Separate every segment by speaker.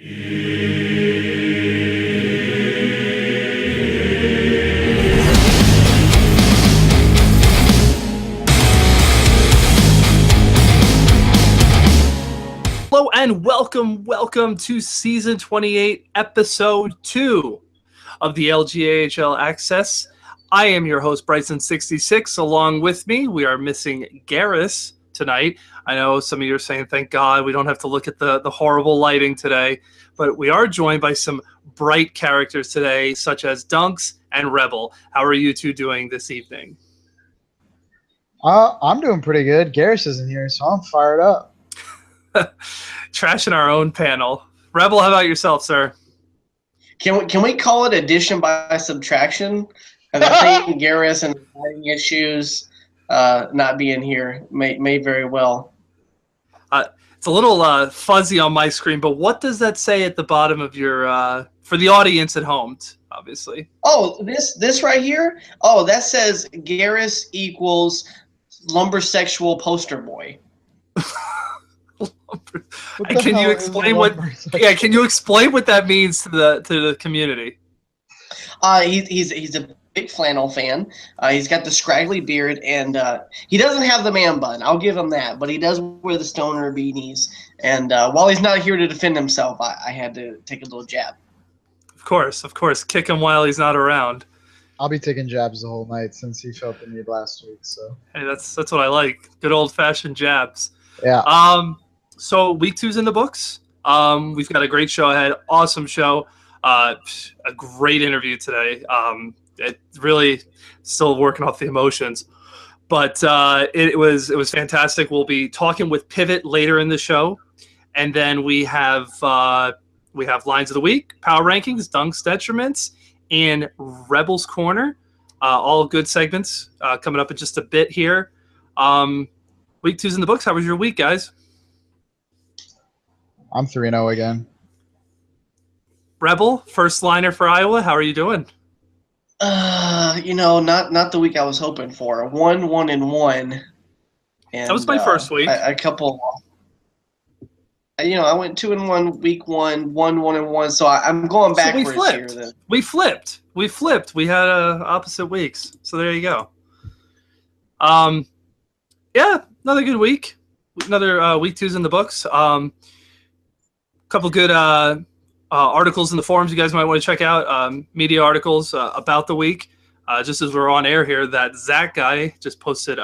Speaker 1: Hello and welcome to Season 28, Episode 2 of the LGAHL Access. I am your host, Bryson66. Along with me, we are missing Garrus tonight. I know some of you are saying, thank God, we don't have to look at the horrible lighting today. But we are joined by some bright characters today, such as Dunks and Rebel. How are you two doing this evening?
Speaker 2: I'm doing pretty good. Garrus isn't here, so I'm fired up.
Speaker 1: Trashing our own panel. Rebel, how about yourself, sir?
Speaker 3: Can we call it addition by subtraction? And I think Garrus and lighting issues not being here may very well.
Speaker 1: It's a little fuzzy on my screen, but what does that say at the bottom of your for the audience at home, obviously?
Speaker 3: Oh, this right here? Oh, that says Garrus equals lumbersexual poster boy.
Speaker 1: Can you explain what? Yeah, can you explain what that means to the community?
Speaker 3: He's a big flannel fan. He's got the scraggly beard, and he doesn't have the man bun. I'll give him that, but he does wear the stoner beanies. And while he's not here to defend himself, I had to take a little jab.
Speaker 1: Of course, kick him while he's not around.
Speaker 2: I'll be taking jabs the whole night since he felt the need last week. So
Speaker 1: hey, that's what I like. Good old fashioned jabs.
Speaker 2: Yeah.
Speaker 1: So week 2's in the books. We've got a great show ahead. Awesome show. A great interview today. It really still working off the emotions, but it was fantastic. We'll be talking with Pivot later in the show, and then we have Lines of the Week, Power Rankings, Dunks, Detriments, and Rebels Corner. All good segments coming up in just a bit here. Week 2's in the books. How was your week, guys?
Speaker 2: I'm 3-0 again.
Speaker 1: Rebel, first liner for Iowa. How are you doing?
Speaker 3: Not the week I was hoping for. 1-1-1. And
Speaker 1: that was my first week.
Speaker 3: I went 2-1 week 1, 1-1-1. So I'm going backwards here. Then.
Speaker 1: We flipped. We had opposite weeks. So there you go. Yeah, another good week. Another week 2's in the books. Couple good articles in the forums you guys might want to check out. Media articles about the week. Just as we're on air here, that Zach guy just posted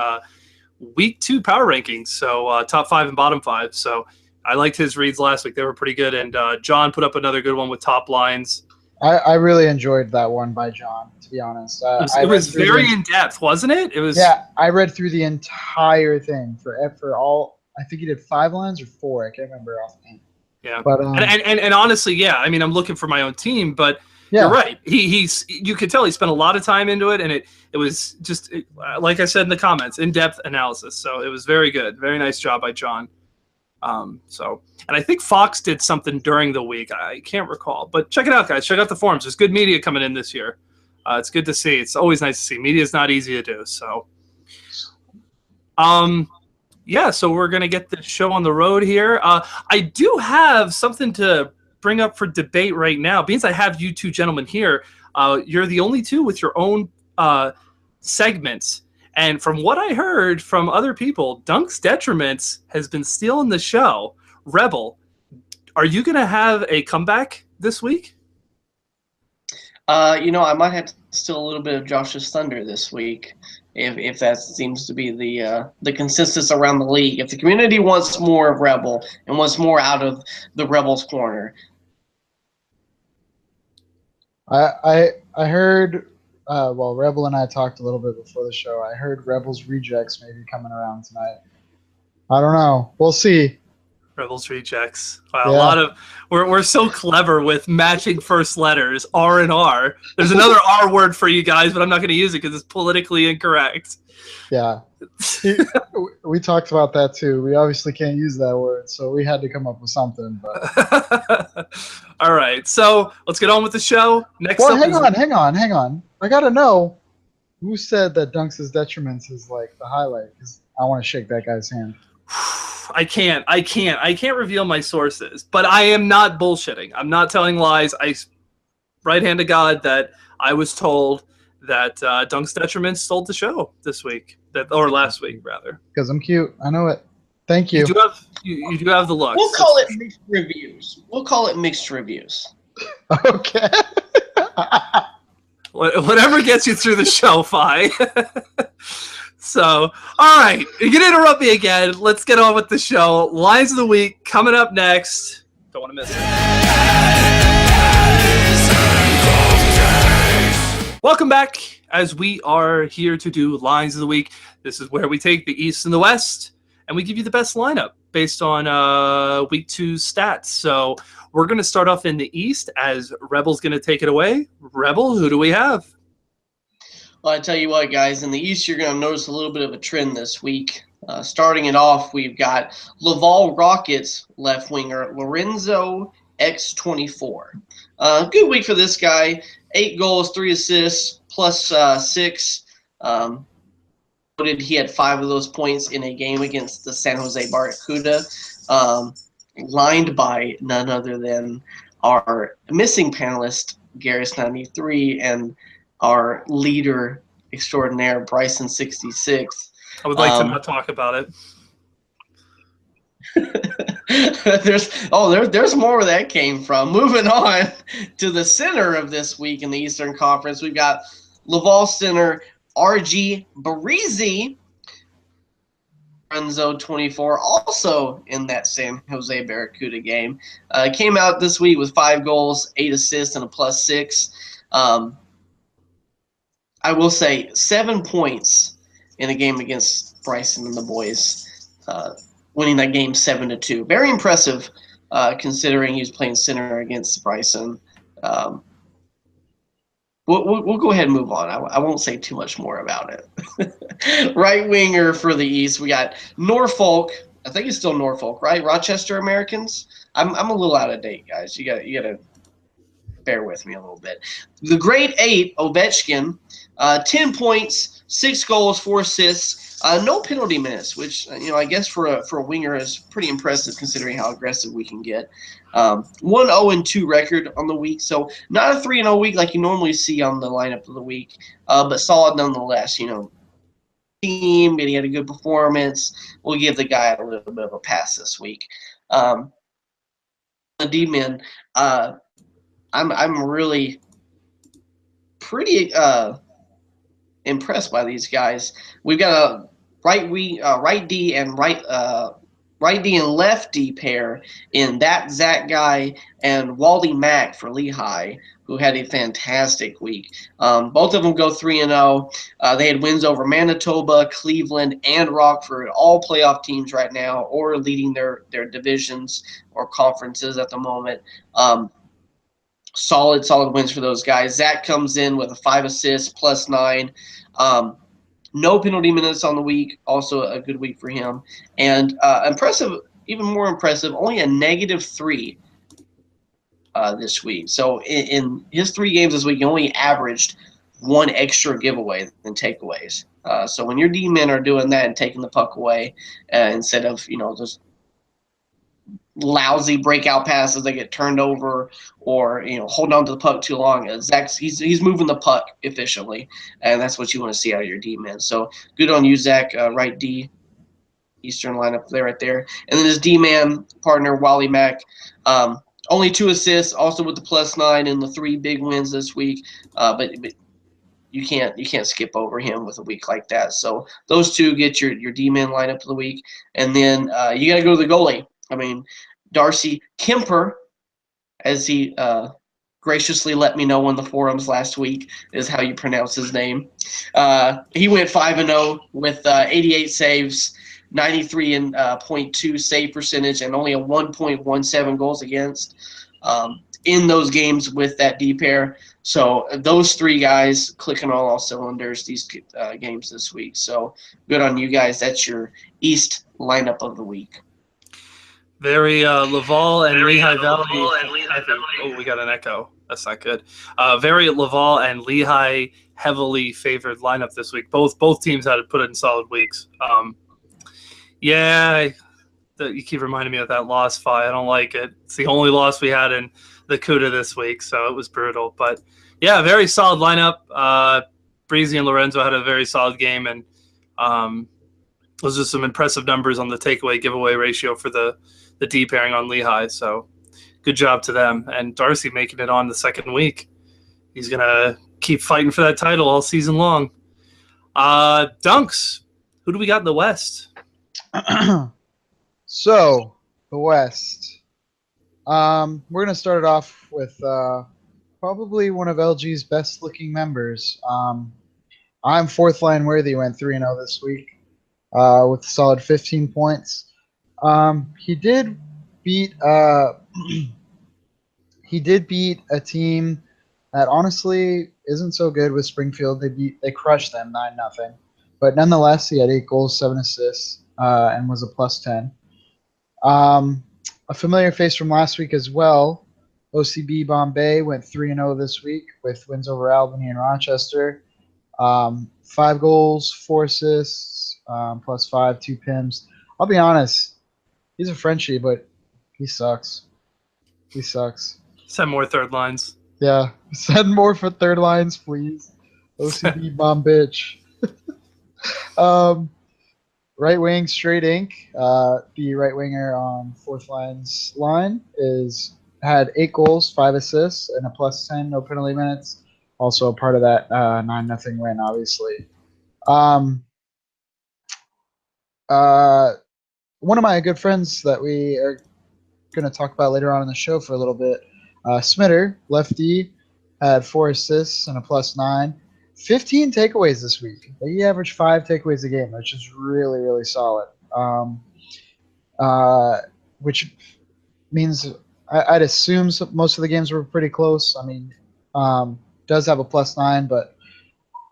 Speaker 1: week 2 power rankings. So top 5 and bottom 5. So I liked his reads last week. They were pretty good. And John put up another good one with top lines. I
Speaker 2: really enjoyed that one by John, to be honest.
Speaker 1: It was very in depth, wasn't it? It was.
Speaker 2: Yeah, I read through the entire thing for all. I think he did 5 lines or 4. I can't remember offhand.
Speaker 1: Yeah,
Speaker 2: but
Speaker 1: and honestly, yeah. I mean, I'm looking for my own team, but you're right. You could tell he spent a lot of time into it, and it was just like I said in the comments, in-depth analysis. So it was very good, very nice job by John. And I think Fox did something during the week. I can't recall, but check it out, guys. Check out the forums. There's good media coming in this year. It's good to see. It's always nice to see. Media is not easy to do. So, yeah, so we're going to get the show on the road here. I do have something to bring up for debate right now. Being I have you two gentlemen here, you're the only two with your own segments. And from what I heard from other people, Dunks Detriments has been stealing the show. Rebel, are you going to have a comeback this week?
Speaker 3: I might have to steal a little bit of Josh's thunder this week. If that seems to be the consensus around the league. If the community wants more of Rebel and wants more out of the Rebels corner.
Speaker 2: I heard, Rebel and I talked a little bit before the show. I heard Rebels Rejects may be coming around tonight. I don't know. We'll see.
Speaker 1: Rebels Rejects. Wow, yeah. A lot of we're so clever with matching first letters, R and R. There's another R word for you guys, but I'm not going to use it because it's politically incorrect.
Speaker 2: Yeah, we talked about that too. We obviously can't use that word, so we had to come up with something. But
Speaker 1: all right, so let's get on with the show. Next,
Speaker 2: hang on. I gotta know who said that Dunks' Detriments is like the highlight because I want to shake that guy's hand.
Speaker 1: I can't reveal my sources, but I am not bullshitting. I'm not telling lies. Right hand to God that I was told that Dunk's Detriments stole the show this week, or last week rather.
Speaker 2: Because I'm cute. I know it. Thank you.
Speaker 1: You do have the looks.
Speaker 3: We'll call it mixed reviews.
Speaker 2: Okay.
Speaker 1: Whatever gets you through the show, Fi. So, all right, you're gonna interrupt me again. Let's get on with the show. Lines of the week coming up next. Don't want to miss it. Welcome back, as we are here to do Lines of the Week. This is where we take the East and the West, and we give you the best lineup based on Week 2 stats. So we're going to start off in the East, as Rebel's going to take it away. Rebel, who do we have?
Speaker 3: Well, I tell you what, guys, in the East, you're going to notice a little bit of a trend this week. Starting it off, we've got Laval Rockets left winger Lorenzo X24. Good week for this guy. 8 goals, 3 assists, plus 6. He had 5 of those points in a game against the San Jose Barracuda, lined by none other than our missing panelist, Garrus93, and our leader extraordinaire, Bryson66.
Speaker 1: I would like to not talk about it.
Speaker 3: There's more where that came from. Moving on to the center of this week in the Eastern Conference, we've got Laval center RG Barisi, Lorenzo 24, also in that San Jose Barracuda game. Came out this week with 5 goals, 8 assists, and a plus 6. I will say 7 points in a game against Bryson and the boys, winning that game 7-2. Very impressive, considering he was playing center against Bryson. We'll go ahead and move on. I won't say too much more about it. Right winger for the East, we got Norfolk. I think it's still Norfolk, right? Rochester Americans. I'm a little out of date, guys. You gotta bear with me a little bit. The grade 8 Ovechkin, 10 points, 6 goals, 4 assists. No penalty minutes, which I guess for a winger is pretty impressive considering how aggressive we can get. 1-0-2 record on the week, so not a 3-0 week like you normally see on the lineup of the week, but solid nonetheless. Team, and he had a good performance. We'll give the guy a little bit of a pass this week. The D-men, I'm really pretty impressed by these guys. We've got a right D and right D and left D pair in that Zach guy and Wally Mack for Lehigh, who had a fantastic week. Both of them go 3-0. They had wins over Manitoba, Cleveland, and Rockford, all playoff teams right now, or leading their divisions or conferences at the moment. Solid wins for those guys. Zach comes in with a 5 assists, plus 9. No penalty minutes on the week, also a good week for him. And impressive, even more impressive, only a -3 this week. So in his 3 games this week, he only averaged 1 extra giveaway than takeaways. So when your D-men are doing that and taking the puck away instead of, just lousy breakout passes that get turned over or holding on to the puck too long, Zach, he's moving the puck efficiently, and that's what you want to see out of your D-men. So good on you, Zach, right D, Eastern lineup there, right there. And then his D-man partner, Wally Mack, only 2 assists, also with the plus 9 in the 3 big wins this week. But you can't skip over him with a week like that. So those 2 get your D-man lineup of the week, and then you got to go to the goalie. I mean, Darcy Kemper, as he graciously let me know on the forums last week, is how you pronounce his name. He went 5-0 with 88 saves, 93.2 save percentage, and only a 1.17 goals against in those games with that D pair. So those 3 guys clicking on all cylinders these games this week. So good on you guys. That's your East lineup of the week.
Speaker 1: Very Laval and Lehigh Valley. Oh, we got an echo. That's not good. Very Laval and Lehigh heavily favored lineup this week. Both teams had to put in solid weeks. Yeah, you keep reminding me of that loss, Fi. I don't like it. It's the only loss we had in the CUDA this week, so it was brutal. But yeah, very solid lineup. Breezy and Lorenzo had a very solid game, and those are some impressive numbers on the takeaway giveaway ratio for the D pairing on Lehigh. So good job to them. And Darcy making it on the second week. He's gonna keep fighting for that title all season long. Dunks. Who do we got in the West?
Speaker 2: So, the West. We're going to start it off with probably one of LG's best-looking members. I'm fourth line worthy, went 3-0 this week with a solid 15 points. He did beat he did beat a team that honestly isn't so good with Springfield. They crushed them 9-0. But nonetheless, he had 8 goals, 7 assists, and was a +10. A familiar face from last week as well. OCB Bombay went 3-0 this week with wins over Albany and Rochester. 5 goals, 4 assists, +5, 2 PIMs. I'll be honest, he's a Frenchie, but he sucks. He sucks.
Speaker 1: Send more third lines.
Speaker 2: Yeah, send more for third lines, please. OCB bomb bitch. Right wing, straight ink. The right winger on fourth line's line had 8 goals, 5 assists, and a +10, no penalty minutes. Also a part of that 9-0 win, obviously. One of my good friends that we are going to talk about later on in the show for a little bit, Smitter, lefty, had 4 assists and a +9. 15 takeaways this week. He averaged 5 takeaways a game, which is really, really solid. Which means I'd assume most of the games were pretty close. I mean, does have a +9, but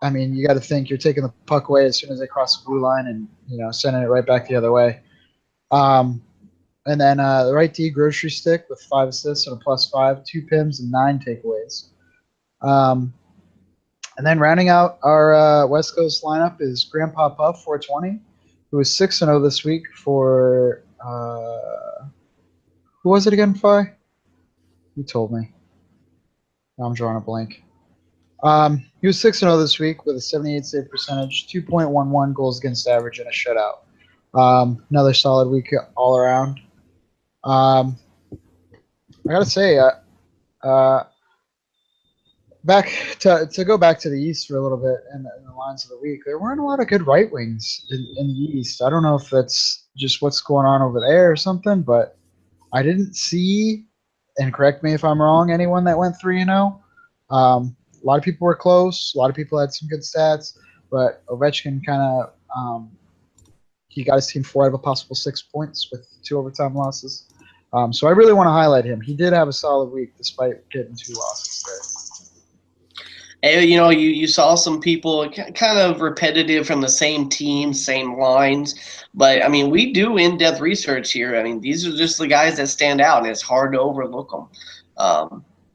Speaker 2: I mean, you got to think you're taking the puck away as soon as they cross the blue line and sending it right back the other way. And then the right D, Grocery Stick, with 5 assists and a +5, 2 PIMs and 9 takeaways. And then rounding out our West Coast lineup is Grandpa Puff 420, who was 6-0 this week for who was it again, Fi? You told me. Now I'm drawing a blank. He was 6-0 this week with a 78 save percentage, 2.11 goals against average, and a shutout. Another solid week all around. I gotta say, to go back to the East for a little bit in the lines of the week, there weren't a lot of good right wings in the East. I don't know if that's just what's going on over there or something, but I didn't see, and correct me if I'm wrong, anyone that went 3-0. A lot of people were close. A lot of people had some good stats, but Ovechkin kind of he got his team 4 out of a possible 6 points with 2 overtime losses. So I really want to highlight him. He did have a solid week despite getting 2 losses there.
Speaker 3: And, you saw some people kind of repetitive from the same team, same lines. But, I mean, we do in-depth research here. I mean, these are just the guys that stand out, and it's hard to overlook them.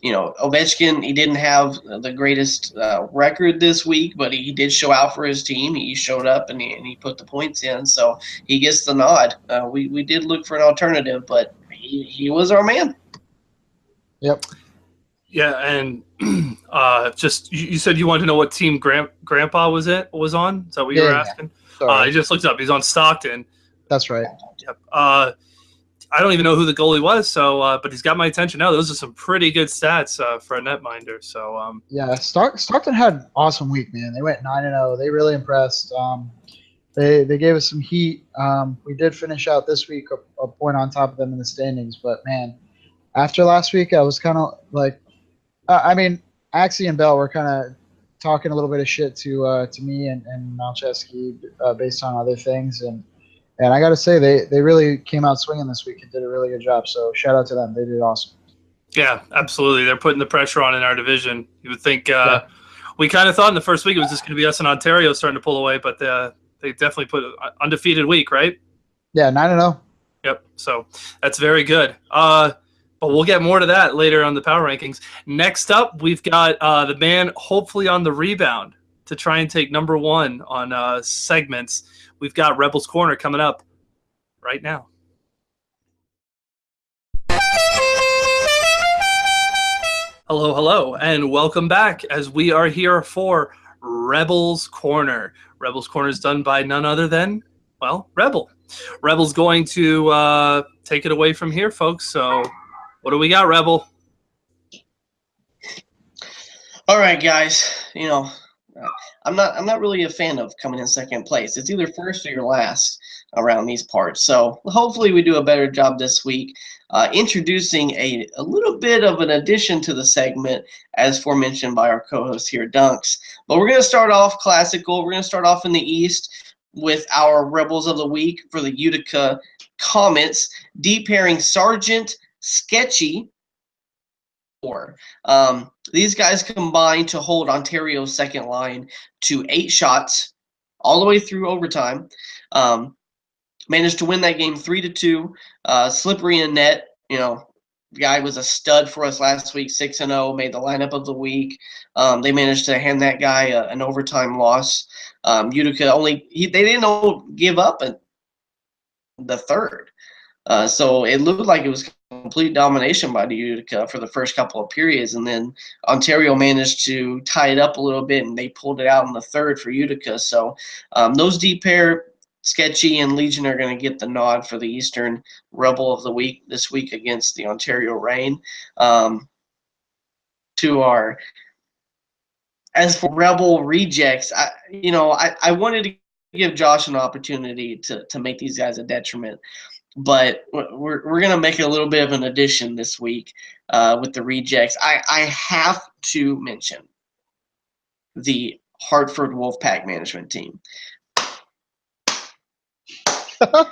Speaker 3: Ovechkin, he didn't have the greatest record this week, but he did show out for his team. He showed up, and he put the points in, so he gets the nod. We did look for an alternative, but he was our man.
Speaker 2: Yep.
Speaker 1: Yeah, and just you said you wanted to know what team Grandpa was on? Is that what you were asking? I just looked up. He's on Stockton.
Speaker 2: That's right.
Speaker 1: Yep. I don't even know who the goalie was, so but he's got my attention now. Those are some pretty good stats for a netminder. So
Speaker 2: yeah, Stockton had an awesome week, man. They went 9-0. They really impressed. They gave us some heat. We did finish out this week a point on top of them in the standings, but man, after last week, I was kind of like. I mean, Axie and Bell were kind of talking a little bit of shit to me and Malcheski based on other things, and I got to say they really came out swinging this week and did a really good job. So shout out to them; they did awesome.
Speaker 1: Yeah, absolutely. They're putting the pressure on in our division. You would think we kind of thought in the first week it was just going to be us in Ontario starting to pull away, but they definitely put an undefeated week, right?
Speaker 2: Yeah, 9-0.
Speaker 1: Yep. So that's very good. But we'll get more to that later on the power rankings. Next up, we've got the man hopefully on the rebound to try and take number 1 on segments. We've got Rebels Corner coming up right now. Hello, hello, and welcome back as we are here for Rebel's Corner. Rebel's Corner is done by none other than, well, Rebel. Rebel's going to take it away from here, folks. So what do we got, Rebel?
Speaker 3: All right, guys. You know, I'm not really a fan of coming in second place. It's either first or your last around these parts. So hopefully we do a better job this week. Introducing a little bit of an addition to the segment, as forementioned by our co-host here, Dunks. But we're going to start off classical. We're going to start off in the East with our Rebels of the Week for the Utica Comets, D-pairing Sergeant Sketchy. These guys combined to hold Ontario's second line to 8 shots all the way through overtime. Managed to win that game 3-2. Slippery in net. You know, the guy was a stud for us last week, 6-0, made the lineup of the week. They managed to hand that guy an overtime loss. Utica they didn't give up in the third. So it looked like it was complete domination by the Utica for the first couple of periods, and then Ontario managed to tie it up a little bit, and they pulled it out in the third for Utica. So those deep pair, Sketchy and Legion, are going to get the nod for the Eastern Rebel of the Week this week against the Ontario Reign. As for Rebel rejects, I wanted to give Josh an opportunity to make these guys a detriment. But we're going to make a little bit of an addition this week with the rejects. I have to mention the Hartford Wolfpack management team.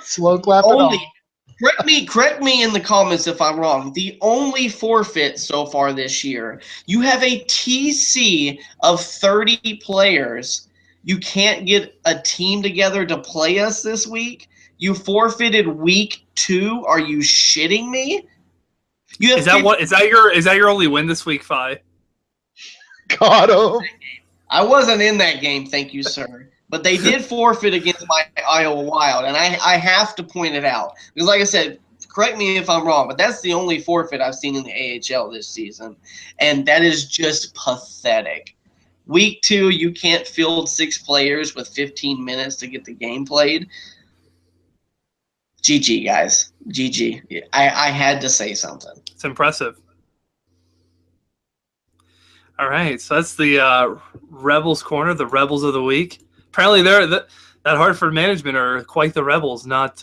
Speaker 2: Slow clap.
Speaker 3: Correct me in the comments if I'm wrong. The only forfeit so far this year, you have a TC of 30 players. You can't get a team together to play us this week. You forfeited week 2. Are you shitting me?
Speaker 1: Is that your only win this week, Fi?
Speaker 2: Got him.
Speaker 3: I wasn't in that game, thank you, sir. But they did forfeit against my Iowa Wild, and I have to point it out. Because like I said, correct me if I'm wrong, but that's the only forfeit I've seen in the AHL this season. And that is just pathetic. Week 2, you can't field 6 players with 15 minutes to get the game played. GG, guys. GG. I had to say something.
Speaker 1: It's impressive. All right, so that's the Rebels Corner, the Rebels of the Week. Apparently, that Hartford management are quite the rebels, not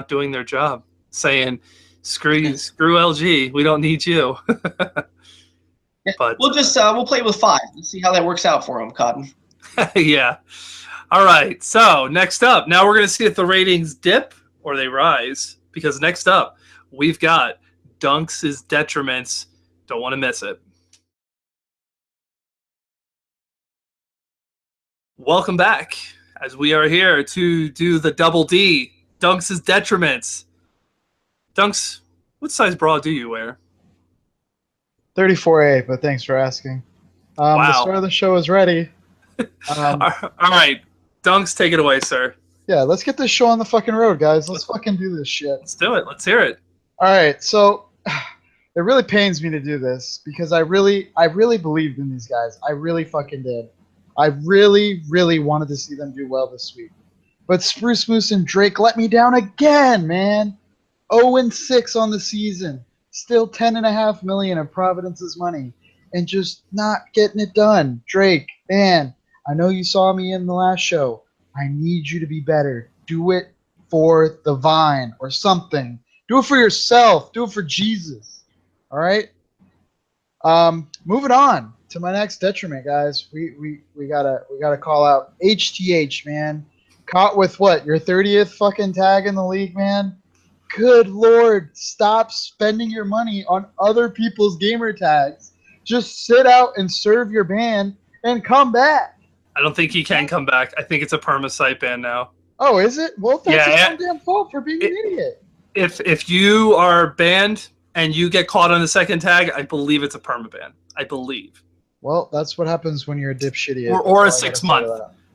Speaker 1: doing their job, saying, "Screw you, screw LG, we don't need you." But
Speaker 3: we'll play with 5. Let's see how that works out for them, Cotton.
Speaker 1: Yeah. All right. So next up, now we're going to see if the ratings dip or they rise, because next up we've got Dunks' Detriments. Don't want to miss it. Welcome back as we are here to do the double D, Dunks' Detriments. Dunks, what size bra do you wear?
Speaker 2: 34A, but thanks for asking.
Speaker 1: Wow.
Speaker 2: The start of the show is ready.
Speaker 1: All right. Dunks, take it away, sir.
Speaker 2: Yeah, let's get this show on the fucking road, guys. Let's fucking do this shit.
Speaker 1: Let's do it. Let's hear it.
Speaker 2: All right, so it really pains me to do this because I really believed in these guys. I really fucking did. I really, really wanted to see them do well this week. But Spruce Moose and Drake let me down again, man. 0-6 on the season. Still $10.5 million of Providence's money. And just not getting it done. Drake, man, I know you saw me in the last show. I need you to be better. Do it for the Vine or something. Do it for yourself. Do it for Jesus. All right? Moving on to my next detriment, guys. We gotta call out HTH, man. Caught with what? Your 30th fucking tag in the league, man? Good Lord, stop spending your money on other people's gamer tags. Just sit out and serve your ban and come back.
Speaker 1: I don't think he can come back. I think it's a perma-site ban now.
Speaker 2: Oh, is it? Well, that's his own damn fault for being an idiot.
Speaker 1: If you are banned and you get caught on the second tag, I believe it's a perma-ban. I believe.
Speaker 2: Well, that's what happens when you're a dipshit.
Speaker 1: Or a 6 month.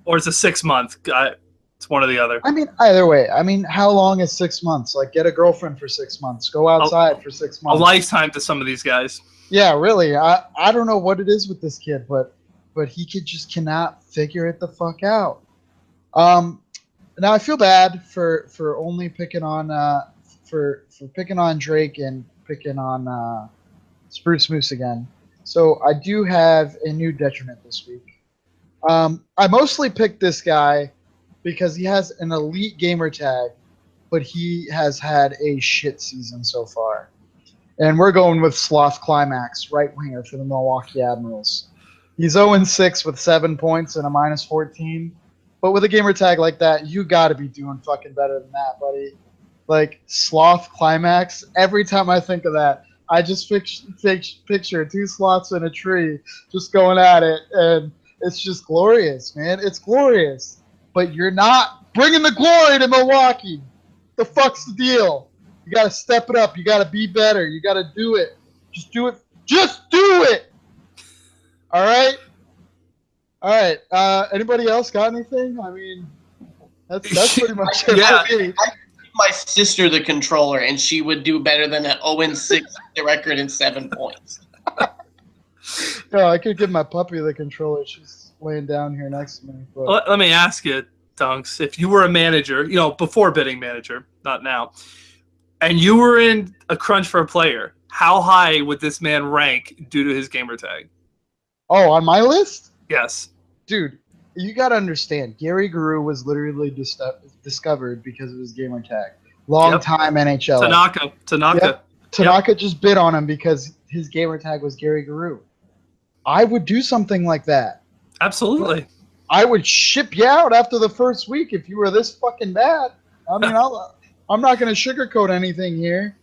Speaker 1: Or it's a 6 month. It's one or the other.
Speaker 2: I mean, either way. I mean, how long is 6 months? Like, get a girlfriend for 6 months. Go outside for 6 months.
Speaker 1: A lifetime to some of these guys.
Speaker 2: Yeah, really. I don't know what it is with this kid, but he just cannot figure it the fuck out. Now I feel bad for only picking on for picking on Drake and picking on Spruce Moose again. So I do have a new detriment this week. I mostly picked this guy because he has an elite gamer tag, but he has had a shit season so far. And we're going with Sloth Climax, right winger for the Milwaukee Admirals. He's 0-6 with 7 points and a minus 14. But with a gamer tag like that, you got to be doing fucking better than that, buddy. Like Sloth Climax, every time I think of that, I just picture two sloths in a tree just going at it, and it's just glorious, man. It's glorious. But you're not bringing the glory to Milwaukee. The fuck's the deal? You got to step it up. You got to be better. You got to do it. Just do it. Just do it. All right? All right. Anybody else got anything? I mean, that's pretty much it.
Speaker 1: Yeah.
Speaker 3: I give my sister the controller, and she would do better than an 0-6 record and 7 points.
Speaker 2: No, I could give my puppy the controller. She's laying down here next to me. But
Speaker 1: Let me ask you, Dunks, if you were a manager, before bidding manager, not now, and you were in a crunch for a player, how high would this man rank due to his gamer tag?
Speaker 2: oh, on my list?
Speaker 1: Yes.
Speaker 2: Dude, you got to understand. Gary Guru was literally discovered because of his gamer tag. Long time NHL.
Speaker 1: Tanaka.
Speaker 2: Yep. Tanaka just bid on him because his gamer tag was Gary Guru. I would do something like that.
Speaker 1: Absolutely.
Speaker 2: I would ship you out after the first week if you were this fucking bad. I mean, I'm not going to sugarcoat anything here.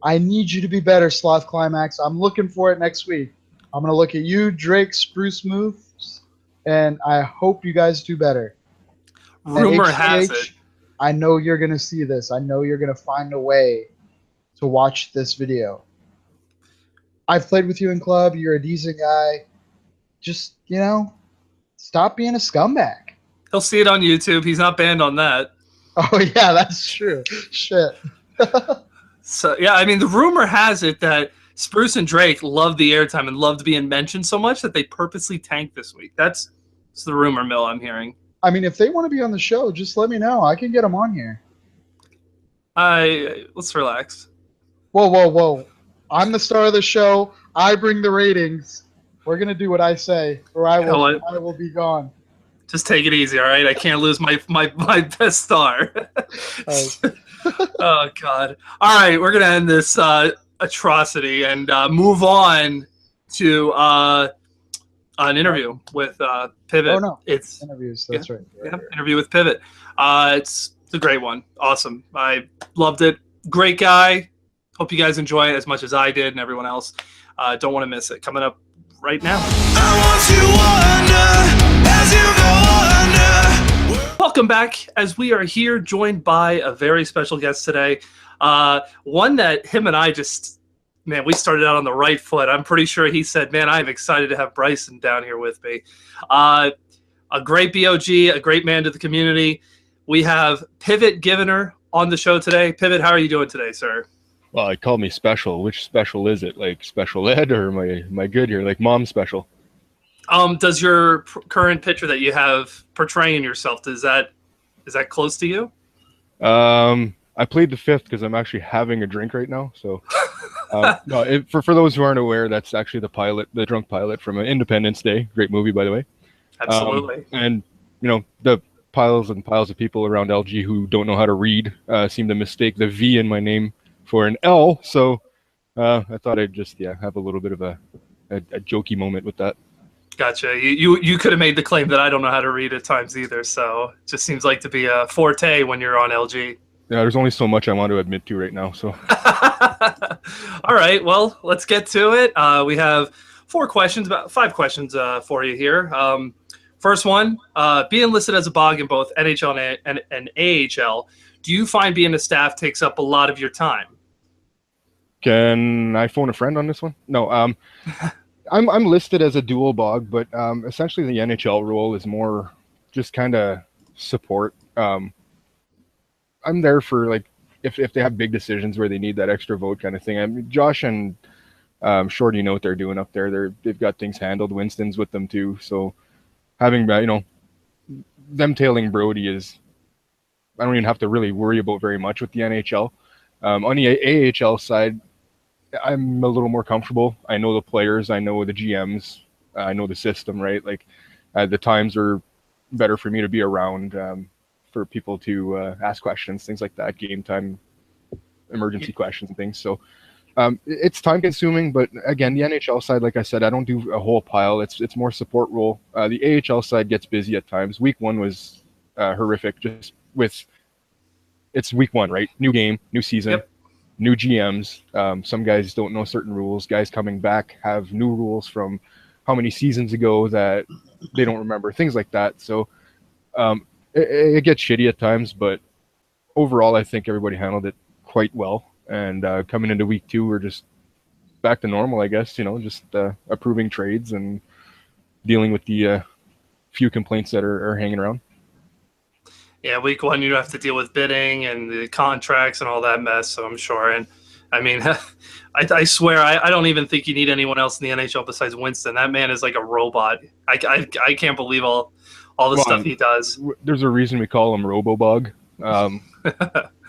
Speaker 2: I need you to be better, Sloth Climax. I'm looking for it next week. I'm going to look at you, Drake, Spruce Moves, and I hope you guys do better.
Speaker 1: Rumor has it.
Speaker 2: I know you're going to see this. I know you're going to find a way to watch this video. I've played with you in club. You're a decent guy. Just, stop being a scumbag.
Speaker 1: He'll see it on YouTube. He's not banned on that.
Speaker 2: Oh, yeah, that's true. Shit.
Speaker 1: So, yeah, I mean, the rumor has it that Spruce and Drake loved the airtime and loved being mentioned so much that they purposely tanked this week. That's the rumor mill I'm hearing.
Speaker 2: I mean, if they want to be on the show, just let me know. I can get them on here.
Speaker 1: Let's relax.
Speaker 2: Whoa. I'm the star of the show. I bring the ratings. We're going to do what I say, or I will be gone.
Speaker 1: Just take it easy, all right? I can't lose my best star.
Speaker 2: Right.
Speaker 1: Oh, God. All right, we're going to end this atrocity and move on to an interview with Pivot.
Speaker 2: Oh, no.
Speaker 1: It's
Speaker 2: interviews. That's right.
Speaker 1: Yeah, interview with Pivot. It's a great one. Awesome. I loved it. Great guy. Hope you guys enjoy it as much as I did and everyone else. Don't want to miss it. Coming up right now. Welcome back, as we are here joined by a very special guest today. One that him and I we started out on the right foot. I'm pretty sure he said, man, I'm excited to have Bryson down here with me. A great BOG, a great man to the community. We have PivotGivinner on the show today. Pivot, how are you doing today, sir?
Speaker 4: Well, they call me special. Which special is it? Like special ed, or am I good here? Like mom special?
Speaker 1: Does your current picture that you have portraying yourself, is that close to you?
Speaker 4: I played the fifth because I'm actually having a drink right now. So, no. For those who aren't aware, that's actually the drunk pilot from Independence Day. Great movie, by the way.
Speaker 1: Absolutely.
Speaker 4: And the piles and piles of people around LG who don't know how to read seem to mistake the V in my name for an L. So I thought I'd just have a little bit of a jokey moment with that.
Speaker 1: Gotcha. You could have made the claim that I don't know how to read at times either. So it just seems like to be a forte when you're on LG.
Speaker 4: Yeah, there's only so much I want to admit to right now. So.
Speaker 1: All right. Well, let's get to it. We have 5 questions for you here. First one, being listed as a bog in both NHL and AHL, do you find being a staff takes up a lot of your time?
Speaker 4: Can I phone a friend on this one? No. I'm listed as a dual bog, but essentially the NHL role is more just kind of support. I'm there for if they have big decisions where they need that extra vote kind of thing. I mean, Josh and Shorty know what they're doing up there. They've got things handled. Winston's with them too. So having them tailing Brody is, I don't even have to really worry about very much with the NHL. On the AHL side, I'm a little more comfortable. I know the players, I know the GMs, I know the system, right? Like the times are better for me to be around for people to ask questions, things like that, game time, emergency questions and things. So it's time consuming, but again, the NHL side, like I said, I don't do a whole pile. It's more support role. The AHL side gets busy at times. Week 1 was horrific, just with it's week 1, right? New game, new season.
Speaker 1: Yep.
Speaker 4: New GMs. Some guys don't know certain rules. Guys coming back have new rules from how many seasons ago that they don't remember. Things like that. So it gets shitty at times, but overall, I think everybody handled it quite well. And coming into week 2, we're just back to normal, I guess. Just approving trades and dealing with the few complaints that are hanging around.
Speaker 1: Yeah, week 1 you have to deal with bidding and the contracts and all that mess, so I'm sure. And I mean, I swear I don't even think you need anyone else in the NHL besides Winston. That man is like a robot. I can't believe all the stuff he does.
Speaker 4: There's a reason we call him RoboBog.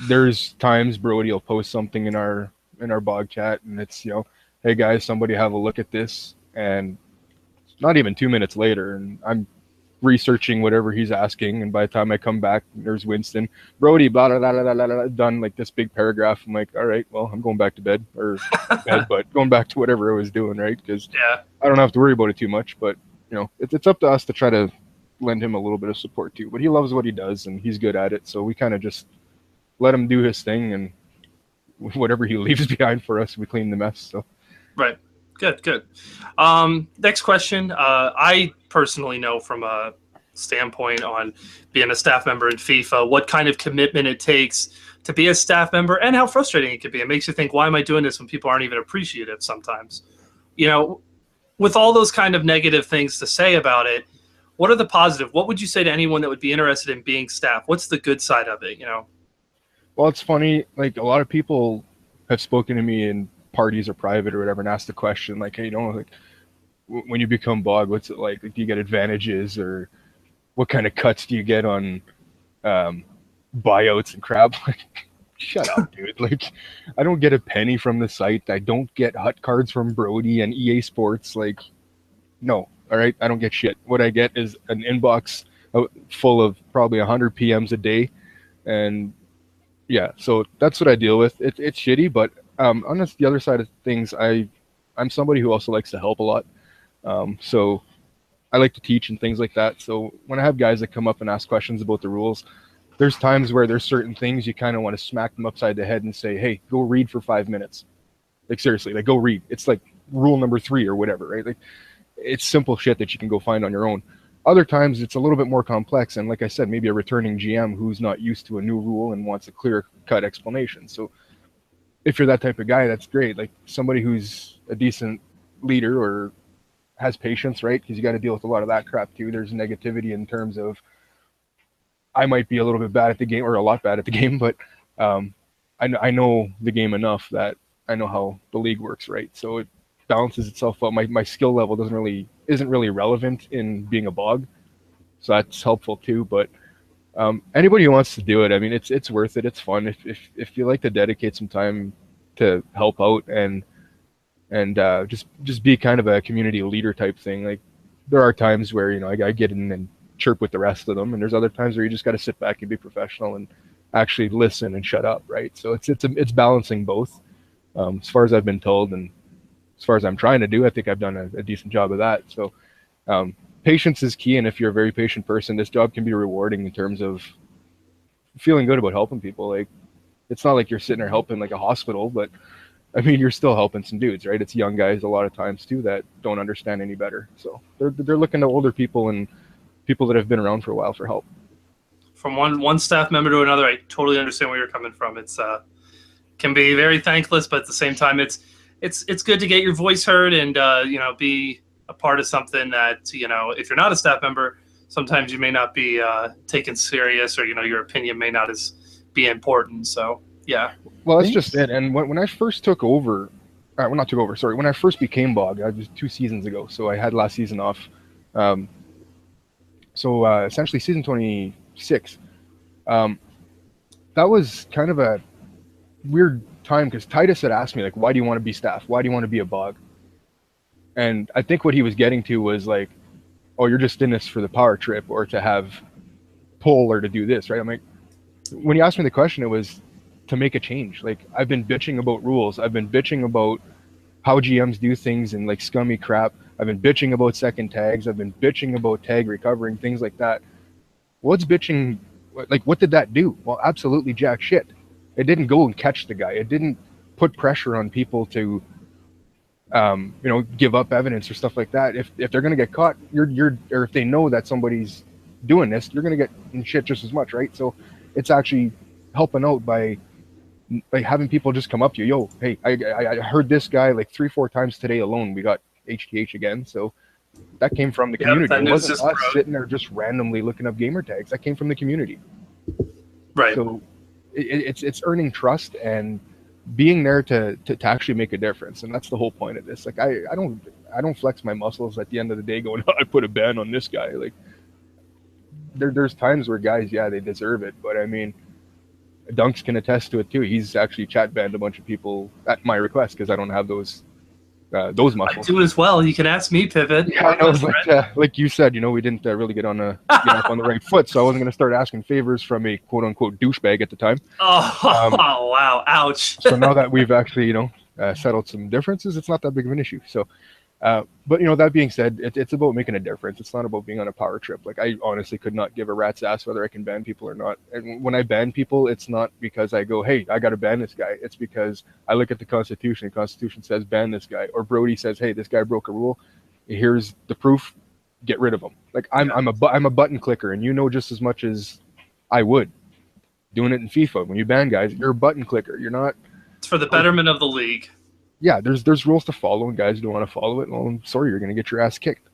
Speaker 4: There's times Brody will post something in our bog chat, and it's hey guys, somebody have a look at this, and not even 2 minutes later, and I'm researching whatever he's asking, and by the time I come back, there's Winston, Brody, blah blah blah blah blah, blah, done like this big paragraph. I'm like, all right, well, I'm going back to bed, but going back to whatever I was doing, right? Because I don't have to worry about it too much. But it's up to us to try to lend him a little bit of support too. But he loves what he does, and he's good at it, so we kind of just let him do his thing, and whatever he leaves behind for us, we clean the mess. So
Speaker 1: right. Good. Next question. I personally know from a standpoint on being a staff member in FIFA what kind of commitment it takes to be a staff member and how frustrating it can be. It makes you think, why am I doing this when people aren't even appreciative sometimes? With all those kind of negative things to say about it, what are the positive? What would you say to anyone that would be interested in being staff? What's the good side of it?
Speaker 4: Well, it's funny. Like a lot of people have spoken to me in parties or private or whatever and ask the question like, hey, like when you become bog, what's it like? Do you get advantages, or what kind of cuts do you get on buyouts and crap? Like, shut up, dude. Like, I don't get a penny from the site. I don't get hut cards from Brody and EA Sports. Like, no. All right, I don't get shit. What I get is an inbox full of probably 100 PMs a day, and yeah, so that's what I deal with. It's shitty, but on the other side of things, I'm somebody who also likes to help a lot. So I like to teach and things like that. So when I have guys that come up and ask questions about the rules, there's times where there's certain things you kind of want to smack them upside the head and say, hey, go read for 5 minutes. Like, seriously, like, go read. It's like rule number 3 or whatever, right? Like, it's simple shit that you can go find on your own. Other times it's a little bit more complex, and like I said, maybe a returning GM who's not used to a new rule and wants a clear-cut explanation. So if you're that type of guy, that's great. Like somebody who's a decent leader or has patience, right? Because you got to deal with a lot of that crap too. There's negativity in terms of I might be a little bit bad at the game or a lot bad at the game, but I know the game enough that I know how the league works, right? So it balances itself out. My skill level isn't really relevant in being a bog, so that's helpful too. But anybody who wants to do it, I mean, it's worth it. It's fun if you like to dedicate some time to help out and just be kind of a community leader type thing. Like there are times where I get in and chirp with the rest of them, and there's other times where you just got to sit back and be professional and actually listen and shut up, right? So it's balancing both. As far as I've been told, and as far as I'm trying to do, I think I've done a decent job of that. So patience is key, and if you're a very patient person, this job can be rewarding in terms of feeling good about helping people. Like it's not like you're sitting there helping like a hospital, but I mean you're still helping some dudes, right? It's young guys a lot of times too that don't understand any better, so they're looking to older people and people that have been around for a while for help.
Speaker 1: From one staff member to another, I totally understand where you're coming from. It's can be very thankless, but at the same time, it's good to get your voice heard and be a part of something that if you're not a staff member, sometimes you may not be taken serious, or your opinion may not be important. So yeah.
Speaker 4: Well, that's just it. And when I first took over, well, not took over. Sorry, when I first became Bog, I was 2 seasons ago, so I had last season off. Essentially, season 26. That was kind of a weird time because Titus had asked me like, "Why do you want to be staff? Why do you want to be a Bog?" And I think what he was getting to was like, "Oh, you're just in this for the power trip or to have pull or to do this, right?" I'm like, when he asked me the question, it was to make a change. Like, I've been bitching about rules. I've been bitching about how GMs do things and like scummy crap. I've been bitching about second tags. I've been bitching about tag recovering, things like that. What's bitching? Like, what did that do? Well, absolutely jack shit. It didn't go and catch the guy. It didn't put pressure on people to, give up evidence or stuff like that. If they're gonna get caught, or if they know that somebody's doing this, you're gonna get in shit just as much, right? So it's actually helping out by having people just come up to you. Yo, hey, I heard this guy like 3-4 times today alone. We got HTH again. So that came from the community. It wasn't us sitting there just randomly looking up gamer tags. That came from the community.
Speaker 1: Right.
Speaker 4: So it's earning trust and being there to actually make a difference. And that's the whole point of this. Like, I don't flex my muscles at the end of the day going, oh, I put a ban on this guy. Like, there's times where guys, yeah, they deserve it. But I mean, Dunks can attest to it too. He's actually chat banned a bunch of people at my request because I don't have those muscles.
Speaker 1: I do as well. You can ask me, Pivot.
Speaker 4: Yeah, I know, but like you said, we didn't really get off on the right foot, so I wasn't going to start asking favors from a quote unquote douchebag at the time.
Speaker 1: Oh, wow, ouch.
Speaker 4: So now that we've actually settled some differences, it's not that big of an issue. So. But that being said, it's about making a difference. It's not about being on a power trip. Like, I honestly could not give a rat's ass whether I can ban people or not. And when I ban people, it's not because I go, hey, I got to ban this guy. It's because I look at the Constitution. The Constitution says ban this guy. Or Brody says, hey, this guy broke a rule. Here's the proof. Get rid of him. Like, I'm a button clicker, and just as much as I would doing it in FIFA. When you ban guys, you're a button clicker. You're not.
Speaker 1: It's for the betterment of the league.
Speaker 4: Yeah, there's rules to follow, and guys don't want to follow it. Well, I'm sorry, you're going to get your ass kicked.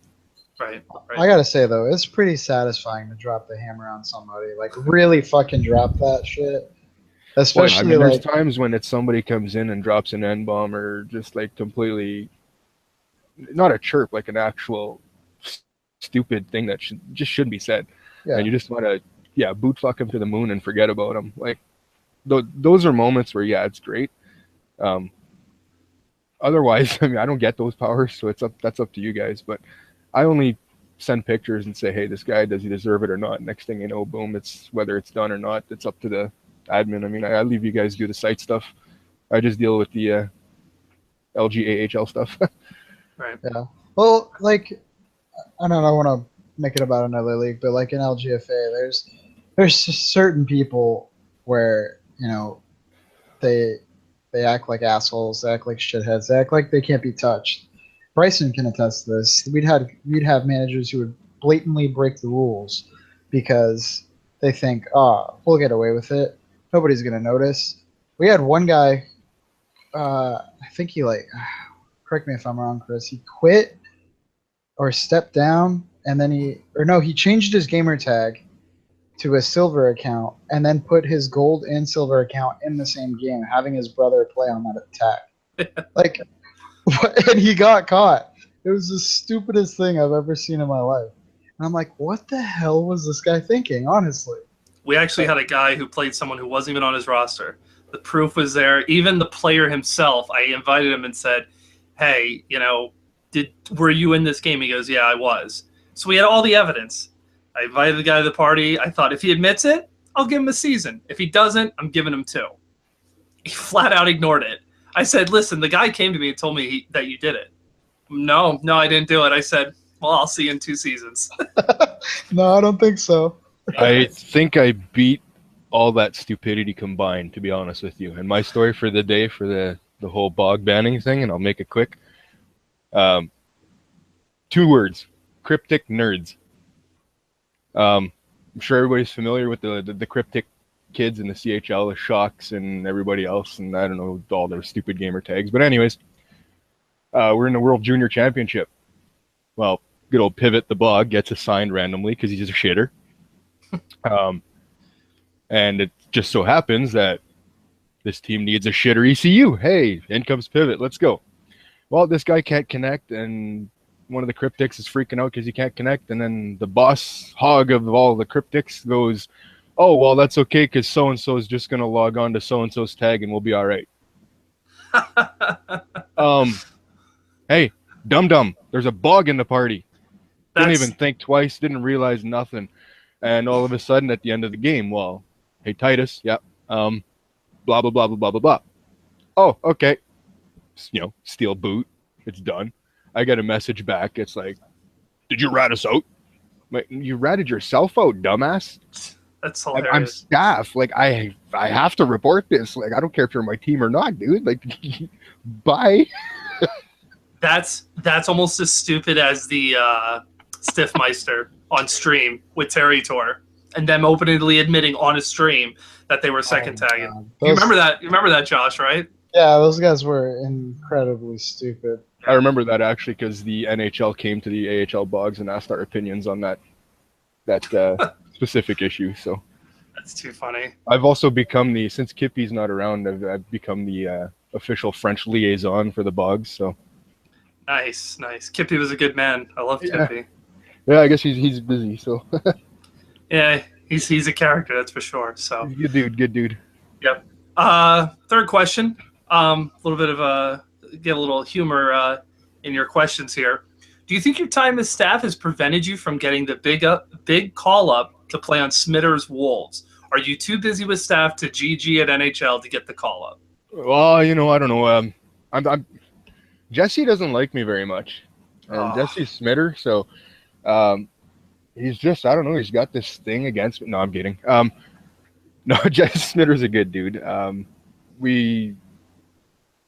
Speaker 1: Right.
Speaker 2: I gotta say though, it's pretty satisfying to drop the hammer on somebody. Like, really fucking drop that shit. Especially
Speaker 4: there's times when it's somebody comes in and drops an N bomb or just like completely, not a chirp, like an actual stupid thing that shouldn't be said. Yeah. And you just want to boot fuck him to the moon and forget about him. Like, those are moments where it's great. Otherwise, I mean, I don't get those powers, so that's up to you guys. But I only send pictures and say, hey, this guy, does he deserve it or not? Next thing you know, boom, it's whether it's done or not, it's up to the admin. I mean, I leave you guys do the site stuff. I just deal with the LGAHL stuff.
Speaker 1: Right.
Speaker 2: Yeah. Well, like, I don't want to make it about another league, but like in LGFA, there's certain people where they act like assholes, they act like shitheads, they act like they can't be touched. Bryson can attest to this. We'd have managers who would blatantly break the rules because they think, we'll get away with it. Nobody's gonna notice. We had one guy, I think he correct me if I'm wrong, Chris, he quit or stepped down and then he changed his gamer tag to a silver account and then put his gold and silver account in the same game, having his brother play on that attack. Like, and he got caught. It was the stupidest thing I've ever seen in my life. And I'm like, what the hell was this guy thinking, honestly?
Speaker 1: We actually had a guy who played someone who wasn't even on his roster. The proof was there. Even the player himself, I invited him and said, hey, were you in this game? He goes, yeah, I was. So we had all the evidence. I invited the guy to the party. I thought if he admits it, I'll give him a season. If he doesn't, I'm giving him 2. He flat out ignored it. I said, listen, the guy came to me and told me that you did it. No, I didn't do it. I said, well, I'll see you in 2 seasons.
Speaker 2: No, I don't think so.
Speaker 4: I think I beat all that stupidity combined, to be honest with you. And my story for the day, for the whole bog banning thing, and I'll make it quick. 2 words: cryptic nerds. I'm sure everybody's familiar with the cryptic kids in the CHL, the Shocks and everybody else, and I don't know all their stupid gamer tags. But anyways, we're in the World Junior Championship. Well, good old Pivot the Bog gets assigned randomly because he's a shitter. And it just so happens that this team needs a shitter ECU. Hey, in comes Pivot. Let's go. well, this guy can't connect, and one of the cryptics is freaking out because he can't connect, and then the boss hog of all the cryptics goes, oh, well, that's okay because so-and-so is just going to log on to so-and-so's tag and we'll be all right. Hey, dum-dum, there's a bug in the party. Didn't even think twice, didn't realize nothing. And all of a sudden at the end of the game, well, hey, Titus, blah, blah, blah, blah, blah, blah, blah. Oh, okay. Steal boot. It's done. I get a message back. It's like, did you rat us out? Like, you ratted yourself out, dumbass.
Speaker 1: That's hilarious.
Speaker 4: I'm staff. Like, I have to report this. Like, I don't care if you're on my team or not, dude. Like, bye.
Speaker 1: That's almost as stupid as the Stiffmeister on stream with Territor, and them openly admitting on a stream that they were second tagging. You remember that? You remember that, Josh? Right?
Speaker 2: Yeah, those guys were incredibly stupid.
Speaker 4: I remember that actually because the NHL came to the AHL blogs and asked our opinions on that specific issue. So
Speaker 1: that's too funny.
Speaker 4: I've also become since Kippy's not around, I've become the official French liaison for the blogs. So
Speaker 1: nice. Kippy was a good man. I love Kippy.
Speaker 4: Yeah, I guess he's busy. So
Speaker 1: yeah, he's a character, that's for sure. So
Speaker 4: good dude.
Speaker 1: Yep. Third question. A little bit of get a little humor in your questions here. Do you think your time as staff has prevented you from getting the big call up to play on Smitter's Wolves? Are you too busy with staff to GG at NHL to get the call up?
Speaker 4: Well, I don't know. I'm Jesse doesn't like me very much, and Jesse's Smitter, so he's just, I don't know, he's got this thing against me. No, I'm kidding. No, Jesse Smitter's a good dude.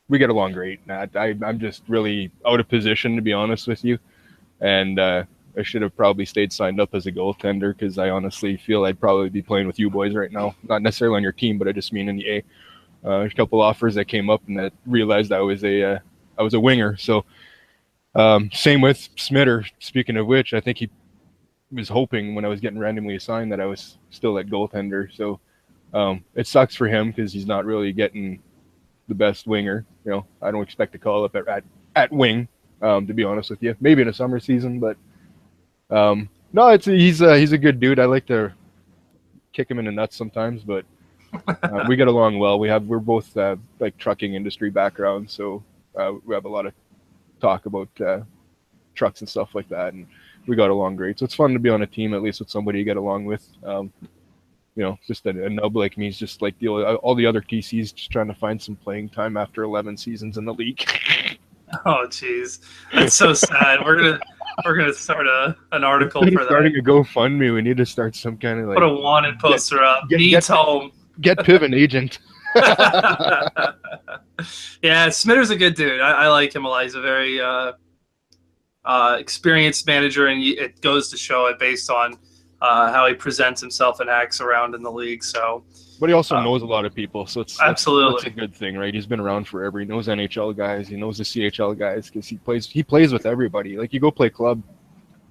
Speaker 4: We get along great. I'm just really out of position, to be honest with you. And I should have probably stayed signed up as a goaltender because I honestly feel I'd probably be playing with you boys right now. Not necessarily on your team, but I just mean in the A. There's a couple offers that came up and that realized I was a winger. So same with Smitter. Speaking of which, I think he was hoping when I was getting randomly assigned that I was still at goaltender. So it sucks for him because he's not really getting the best winger. I don't expect to call up at wing, to be honest with you. Maybe in a summer season, but no, he's a good dude. I like to kick him in the nuts sometimes, but we get along well. We're both like trucking industry backgrounds, so we have a lot of talk about trucks and stuff like that, and we got along great. So it's fun to be on a team at least with somebody you get along with. Just a nub like me is just like all the other TCs just trying to find some playing time after 11 seasons in the league.
Speaker 1: Oh, jeez, that's so sad. We're gonna start an article for that.
Speaker 4: Starting a GoFundMe. We need to start some kind of like
Speaker 1: put a wanted poster up. Needs home.
Speaker 4: Get Piv an agent.
Speaker 1: Yeah, Smitter's a good dude. I like him a lot. He's a very experienced manager, and it goes to show it based on how he presents himself and acts around in the league. So,
Speaker 4: but he also knows a lot of people, so it's
Speaker 1: absolutely
Speaker 4: that's a good thing, right? He's been around forever. He knows NHL guys. He knows the CHL guys because he plays with everybody. Like, you go play club,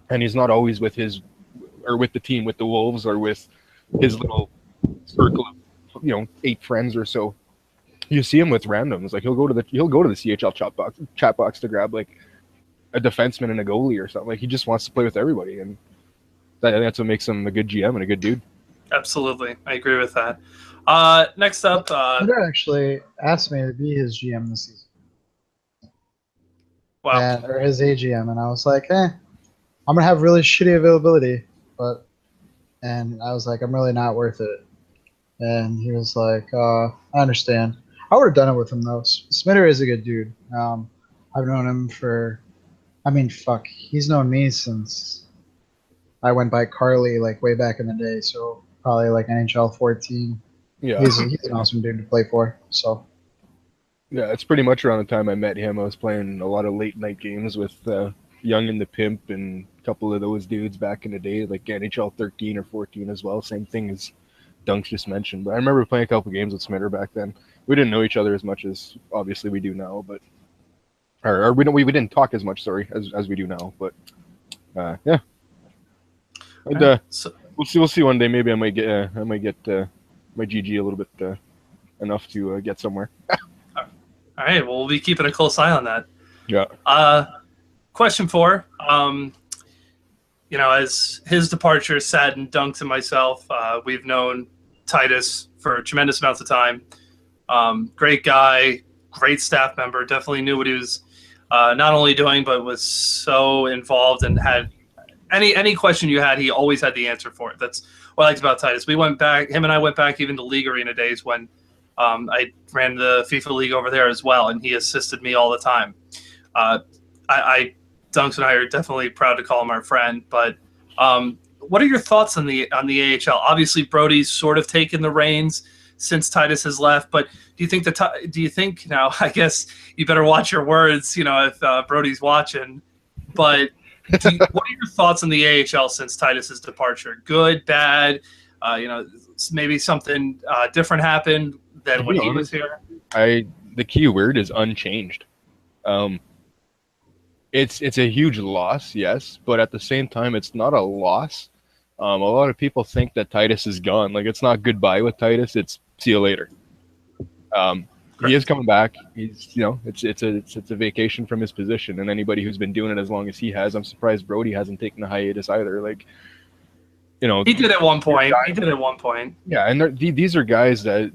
Speaker 4: and he's not always with the team, with the Wolves, or with his little circle of 8 friends or so. You see him with randoms. Like, he'll go to the CHL chat box to grab like a defenseman and a goalie or something. Like, he just wants to play with everybody, and that's what makes him a good GM and a good dude.
Speaker 1: Absolutely, I agree with that. Next up,
Speaker 2: Peter actually asked me to be his GM this season.
Speaker 1: Wow.
Speaker 2: Or his AGM, and I was like, I'm gonna have really shitty availability, and I was like, I'm really not worth it. And he was like, I understand. I would have done it with him though. Smitter is a good dude. I've known him he's known me since I went by Carly like way back in the day, so probably like NHL 14. Yeah, he's an awesome dude to play for. So
Speaker 4: yeah, it's pretty much around the time I met him. I was playing a lot of late night games with Young and the Pimp and a couple of those dudes back in the day, like NHL 13 or 14 as well. Same thing as Dunks just mentioned. But I remember playing a couple games with Smitter back then. We didn't know each other as much as obviously we do now, but we didn't talk as much, as we do now. But yeah. And, we'll see one day. Maybe I might get my GG a little bit enough to get somewhere.
Speaker 1: All right. Well, we'll be keeping a close eye on that.
Speaker 4: Yeah.
Speaker 1: Question 4. As his departure saddened Dunks and myself, we've known Titus for tremendous amounts of time. Great guy, great staff member, definitely knew what he was not only doing, but was so involved and had any question you had, he always had the answer for it. That's what I liked about Titus. Him and I went back even to League Arena days when I ran the FIFA League over there as well, and he assisted me all the time. Dunks and I are definitely proud to call him our friend. But what are your thoughts on the AHL? Obviously, Brody's sort of taken the reins since Titus has left. But do you think now? I guess you better watch your words. If Brody's watching. But what are your thoughts on the AHL since Titus's departure? Good, bad? Maybe something different happened than when he was here.
Speaker 4: The key word is unchanged. It's a huge loss, yes, but at the same time, it's not a loss. A lot of people think that Titus is gone. Like, it's not goodbye with Titus; it's see you later. He is coming back. He's, it's a vacation from his position, and anybody who's been doing it as long as he has, I'm surprised Brody hasn't taken a hiatus either. Like,
Speaker 1: he did at one point.
Speaker 4: Yeah, and these are guys that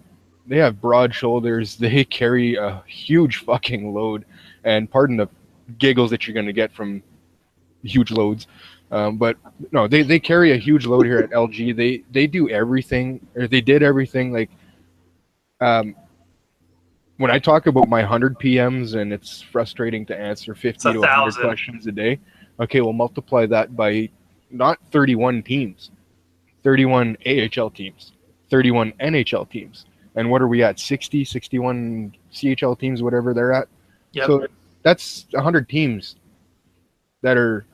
Speaker 4: they have broad shoulders. They carry a huge fucking load, and pardon the giggles that you're going to get from huge loads, but no, they carry a huge load here at LG. They do everything, or they did everything. Like, when I talk about my 100 PMs and it's frustrating to answer 50 to 100 questions a day, okay, well, multiply that by not 31 teams, 31 AHL teams, 31 NHL teams, and what are we at? 60, 61 CHL teams, whatever they're at.
Speaker 1: Yep.
Speaker 4: So that's 100 teams that are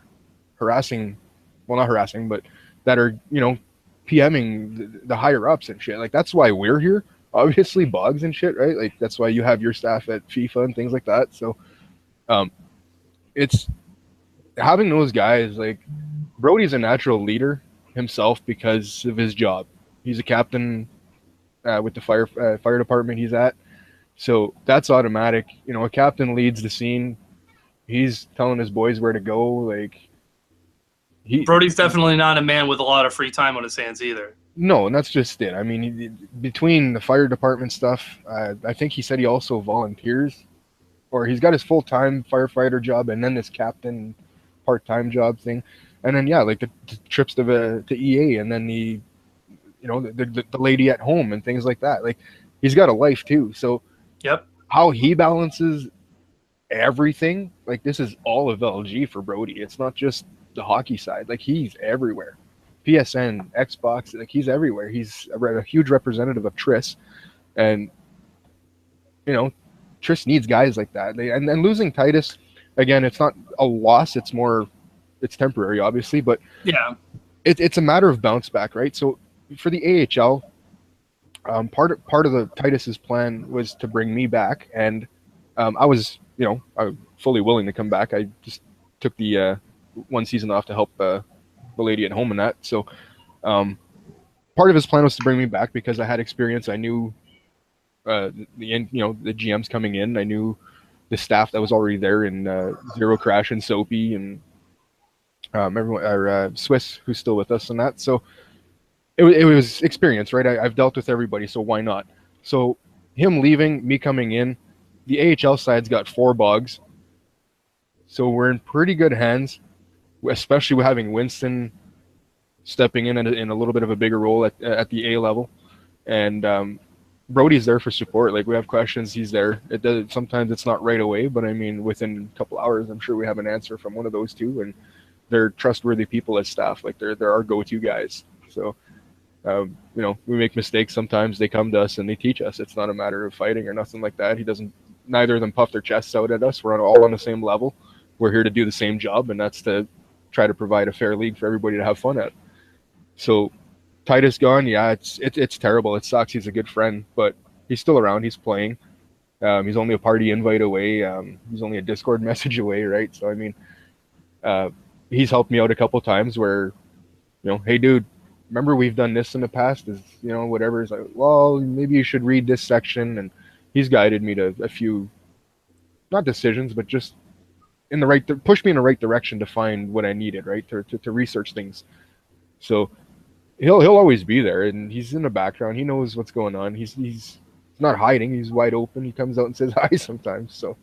Speaker 4: harassing, well, not harassing, but that are, PMing the higher ups and shit. Like, that's why we're here. Obviously, Boggs and shit, right? Like, that's why you have your staff at FIFA and things like that. So, it's having those guys. Like, Brody's a natural leader himself because of his job. He's a captain with the fire department he's at. So that's automatic. A captain leads the scene. He's telling his boys where to go. Like,
Speaker 1: Brody's definitely not a man with a lot of free time on his hands either.
Speaker 4: No, and that's just it. I mean, between the fire department stuff, I think he said he also volunteers, or he's got his full-time firefighter job and then this captain part-time job thing. And then, like the trips to EA, and then the lady at home and things like that. Like, he's got a life too. So,
Speaker 1: yep.
Speaker 4: How he balances everything, like, this is all of LG for Brody. It's not just the hockey side. Like, he's everywhere. PSN, Xbox, like, he's everywhere. He's a huge representative of Tris, and Tris needs guys like that. And losing Titus, again, it's not a loss. It's temporary, obviously, but
Speaker 1: yeah,
Speaker 4: it's a matter of bounce back, right? So for the AHL, part of the Titus's plan was to bring me back, and I was fully willing to come back. I just took the one season off to help the lady at home and that. So part of his plan was to bring me back because I had experience. I knew the GMs coming in. I knew the staff that was already there in Zero Crash and Soapy and everyone, our Swiss who's still with us and that. So it was experience, right? I've dealt with everybody, so why not? So him leaving, me coming in, the AHL side's got 4 Boggs. So we're in pretty good hands, especially with having Winston stepping in a little bit of a bigger role at the A level. And Brody's there for support. Like, we have questions, he's there. Sometimes it's not right away, but I mean, within a couple hours, I'm sure we have an answer from one of those two, and they're trustworthy people as staff. Like, they're our go-to guys. So, we make mistakes sometimes. They come to us and they teach us. It's not a matter of fighting or nothing like that. Neither of them puff their chests out at us. We're all on the same level. We're here to do the same job, and that's to try to provide a fair league for everybody to have fun at. So Titus gone, yeah, it's terrible. It sucks. He's a good friend, but he's still around. He's playing. He's only a party invite away. He's only a Discord message away, right? So, I mean, he's helped me out a couple times where, hey, dude, remember we've done this in the past? Is, whatever. It's like, well, maybe you should read this section. And he's guided me to a few, not decisions, but just in the right, pushed me in the right direction to find what I needed, right, to research things. So he'll always be there, and he's in the background. He knows what's going on. He's not hiding. He's wide open. He comes out and says hi sometimes. So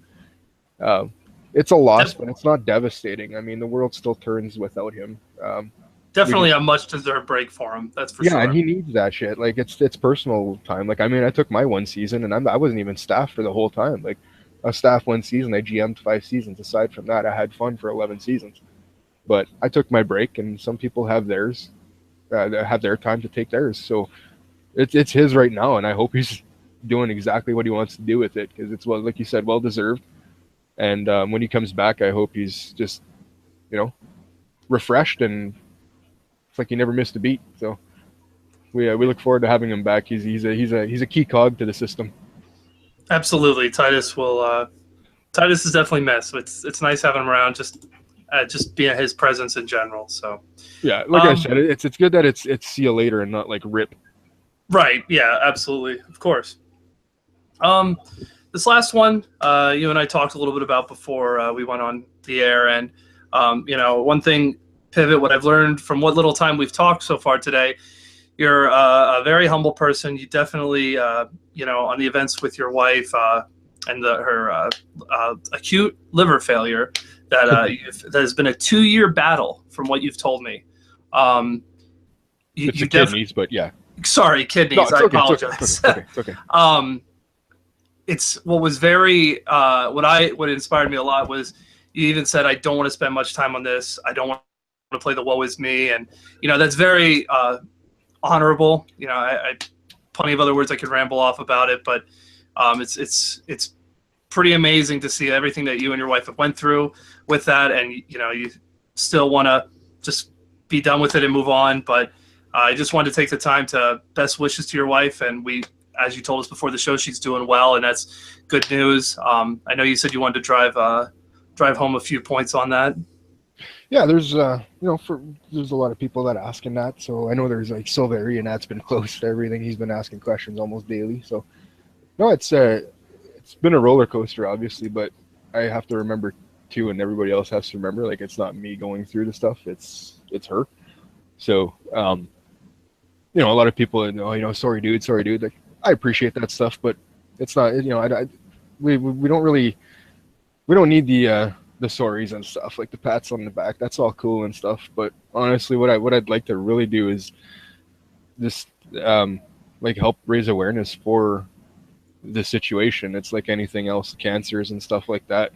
Speaker 4: it's a loss, but it's not devastating. I mean, the world still turns without him.
Speaker 1: Definitely a much deserved break for him. That's for sure.
Speaker 4: Yeah, and he needs that shit. Like it's personal time. Like I mean, I took my one season, and I wasn't even staff for the whole time. Like I was staff one season. I GM'd 5 seasons. Aside from that, I had fun for 11 seasons. But I took my break, and some people have theirs. Have their time to take theirs. So it's his right now, and I hope he's doing exactly what he wants to do with it, because it's, well, like you said, well deserved. And when he comes back, I hope he's just, refreshed, and it's like he never missed a beat. So we look forward to having him back. He's a key cog to the system.
Speaker 1: Absolutely, Titus will. Titus is definitely missed. It's nice having him around. Just being his presence in general. So
Speaker 4: yeah, like I said, it's good that it's see you later and not like rip.
Speaker 1: Right. Yeah. Absolutely. Of course. This last one, you and I talked a little bit about before we went on the air, and one thing, Pivot, what I've learned from what little time we've talked so far today, you're a very humble person. You definitely, on the events with your wife and her acute liver failure, that has been a 2-year battle from what you've told me.
Speaker 4: It's the kidneys, but yeah.
Speaker 1: Sorry, kidneys.
Speaker 4: No,
Speaker 1: I apologize.
Speaker 4: It's okay.
Speaker 1: It's what was very what inspired me a lot was you even said, I don't want to spend much time on this. I don't want to play the woe is me, and that's very honorable. I plenty of other words I could ramble off about it, but it's pretty amazing to see everything that you and your wife have went through with that, and you still want to just be done with it and move on. But I just wanted to take the time to best wishes to your wife, and as you told us before the show, she's doing well, and that's good news. I know you said you wanted to drive home a few points on that.
Speaker 4: Yeah, there's there's a lot of people that are asking that. So I know there's like Silveri, and that's been close to everything. He's been asking questions almost daily. So no, it's been a roller coaster, obviously, but I have to remember too, and everybody else has to remember, like, it's not me going through the stuff. It's her. So a lot of people, sorry dude. Like, I appreciate that stuff, but it's not, we don't need the sorries and stuff, like the pats on the back. That's all cool and stuff. But honestly, what I'd like to really do is just help raise awareness for the situation. It's like anything else, cancers and stuff like that.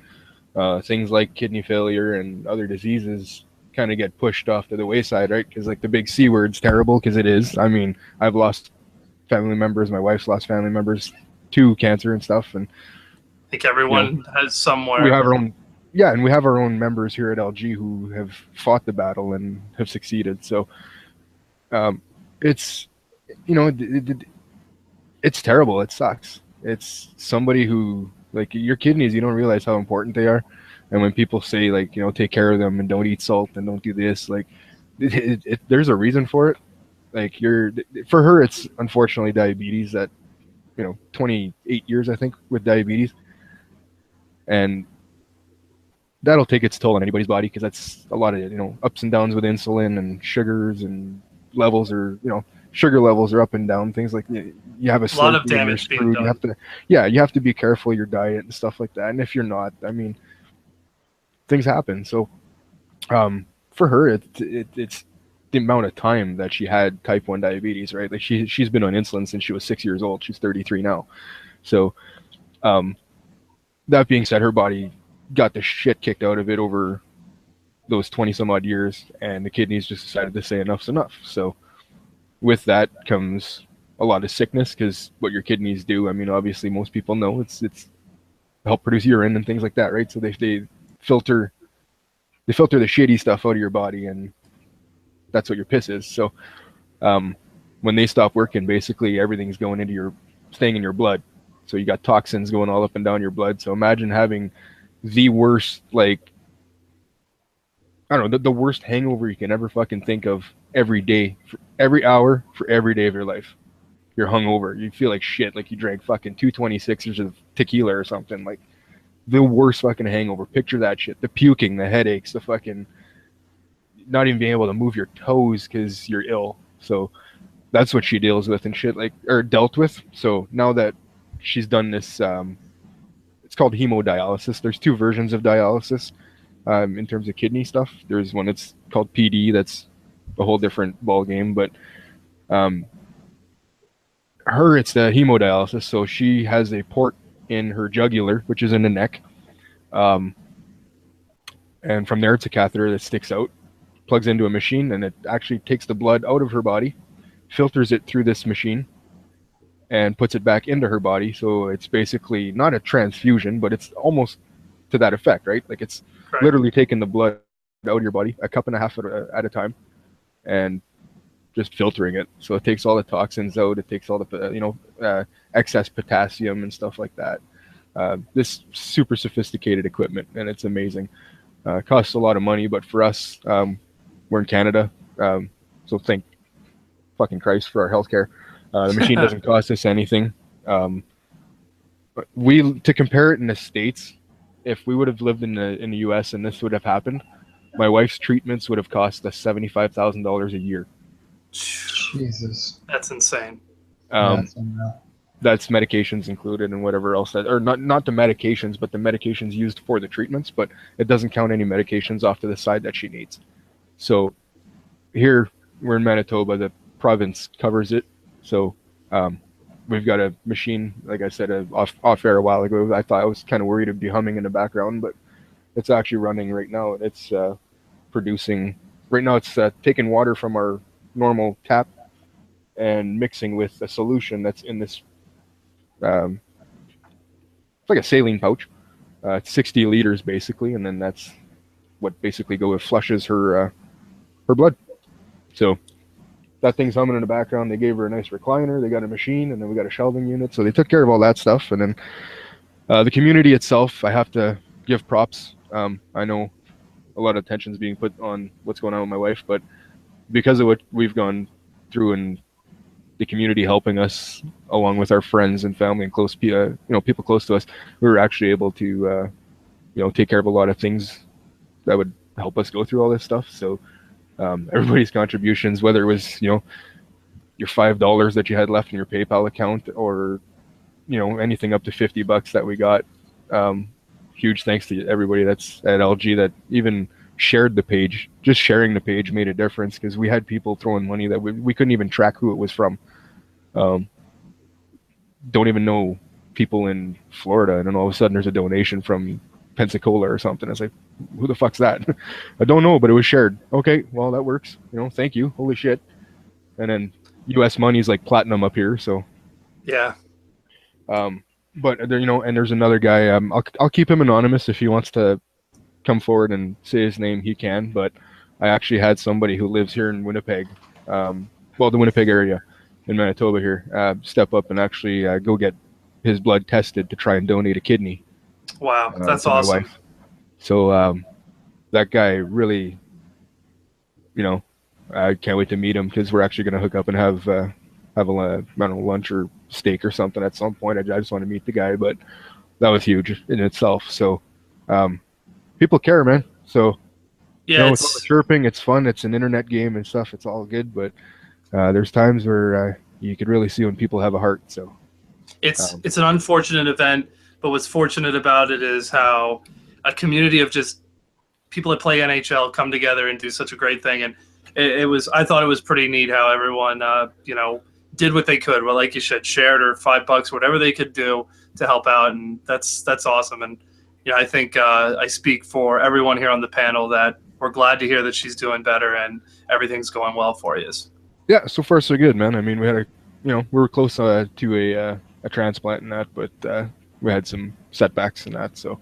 Speaker 4: Things like kidney failure and other diseases kind of get pushed off to the wayside, right? Because like the big C word's terrible, because it is. I mean, I've lost family members. My wife's lost family members to cancer and stuff. And
Speaker 1: I think everyone has somewhere.
Speaker 4: We have our own, and we have our own members here at LG who have fought the battle and have succeeded. So it's it's terrible. It sucks. It's somebody who, like, your kidneys, you don't realize how important they are. And when people say, like, take care of them and don't eat salt and don't do this, like, there's a reason for it. Like, for her, it's unfortunately diabetes at 28 years, I think, with diabetes. And that'll take its toll on anybody's body, because that's a lot of, ups and downs with insulin and sugars, and levels are, sugar levels are up and down. Things like, you have a lot of damage being done. You have to be careful your diet and stuff like that. And if you're not, I mean, things happen. So for her, it's the amount of time that she had type 1 diabetes, right? Like, she's been on insulin since she was 6 years old. She's 33 now. So that being said, her body got the shit kicked out of it over those 20 some odd years, and the kidneys just decided to say enough's enough. So with that comes a lot of sickness, because what your kidneys do, I mean, obviously most people know it's help produce urine and things like that, right? So they filter the shitty stuff out of your body, and that's what your piss is. So when they stop working, basically everything's staying in your blood. So you got toxins going all up and down your blood. So imagine having the worst, like, I don't know, the worst hangover you can ever fucking think of every day, for every hour, for every day of your life. You're hungover. You feel like shit, like you drank fucking 226ers of tequila or something. Like, the worst fucking hangover. Picture that shit. The puking, the headaches, the fucking not even being able to move your toes because you're ill. So that's what she deals with and shit, like, or dealt with. So now that she's done this, it's called hemodialysis. There's two versions of dialysis in terms of kidney stuff. There's one that's called PD. That's a whole different ball game. But her, it's the hemodialysis. So she has a port in her jugular, which is in the neck. And from there, it's a catheter that sticks out, plugs into a machine, and it actually takes the blood out of her body, filters it through this machine, and puts it back into her body. So it's basically not a transfusion, but it's almost to that effect, right? Like it's literally taking the blood out of your body, a cup and a half at a time, and just filtering it. So it takes all the toxins out. It takes all the excess potassium and stuff like that. This super sophisticated equipment, and it's amazing. Costs a lot of money, but for us, we're in Canada, so thank fucking Christ for our healthcare. The machine doesn't cost us anything. To compare it in the States, if we would have lived in the US and this would have happened, my wife's treatments would have cost us $75,000 a year.
Speaker 2: Jesus,
Speaker 1: that's insane.
Speaker 4: That's medications included and whatever else or not the medications, but the medications used for the treatments, but it doesn't count any medications off to the side that she needs. So here we're in Manitoba, the province covers it. So we've got a machine, like I said, off air a while ago. I thought I was kind of worried it'd be humming in the background, but it's actually running right now. It's producing right now. It's taking water from our normal tap and mixing with a solution that's in this. It's like a saline pouch. It's 60 liters basically, and then that's what basically flushes her blood. So that thing's humming in the background. They gave her a nice recliner. They got a machine, and then we got a shelving unit. So they took care of all that stuff. And then the community itself, I have to give props. I know a lot of attention is being put on what's going on with my wife, but because of what we've gone through and the community helping us, along with our friends and family and close, people close to us, we were actually able to, take care of a lot of things that would help us go through all this stuff. So everybody's contributions, whether it was, your $5 that you had left in your PayPal account, or, anything up to $50 that we got. Huge thanks to everybody that's at LG that even shared the page. Just sharing the page made a difference, because we had people throwing money that we couldn't even track who it was from. Don't even know people in Florida, and then all of a sudden there's a donation from Pensacola or something. It's like, who the fuck's that? I don't know, but it was shared. Okay, well, that works. Thank you. Holy shit. And then US money is like platinum up here, so
Speaker 1: yeah.
Speaker 4: But there, and there's another guy. I'll keep him anonymous. If he wants to come forward and say his name, he can. But I actually had somebody who lives here in Winnipeg, the Winnipeg area in Manitoba here, step up and actually go get his blood tested to try and donate a kidney.
Speaker 1: Wow, that's awesome.
Speaker 4: So that guy really, I can't wait to meet him, because we're actually going to hook up and have a lunch or steak or something at some point. I just want to meet the guy, but that was huge in itself. So people care, man. So
Speaker 1: yeah,
Speaker 4: it's all the chirping. It's fun. It's an internet game and stuff. It's all good, but there's times where you could really see when people have a heart. So
Speaker 1: it's an unfortunate event, but what's fortunate about it is how a community of just people that play NHL come together and do such a great thing. And I thought it was pretty neat how everyone, did what they could. Well, like you said, shared, or $5, whatever they could do to help out. And that's awesome. And, I think I speak for everyone here on the panel that we're glad to hear that she's doing better and everything's going well for you.
Speaker 4: Yeah, so far so good, man. I mean, we had we were close to a transplant and that, but we had some setbacks and that. So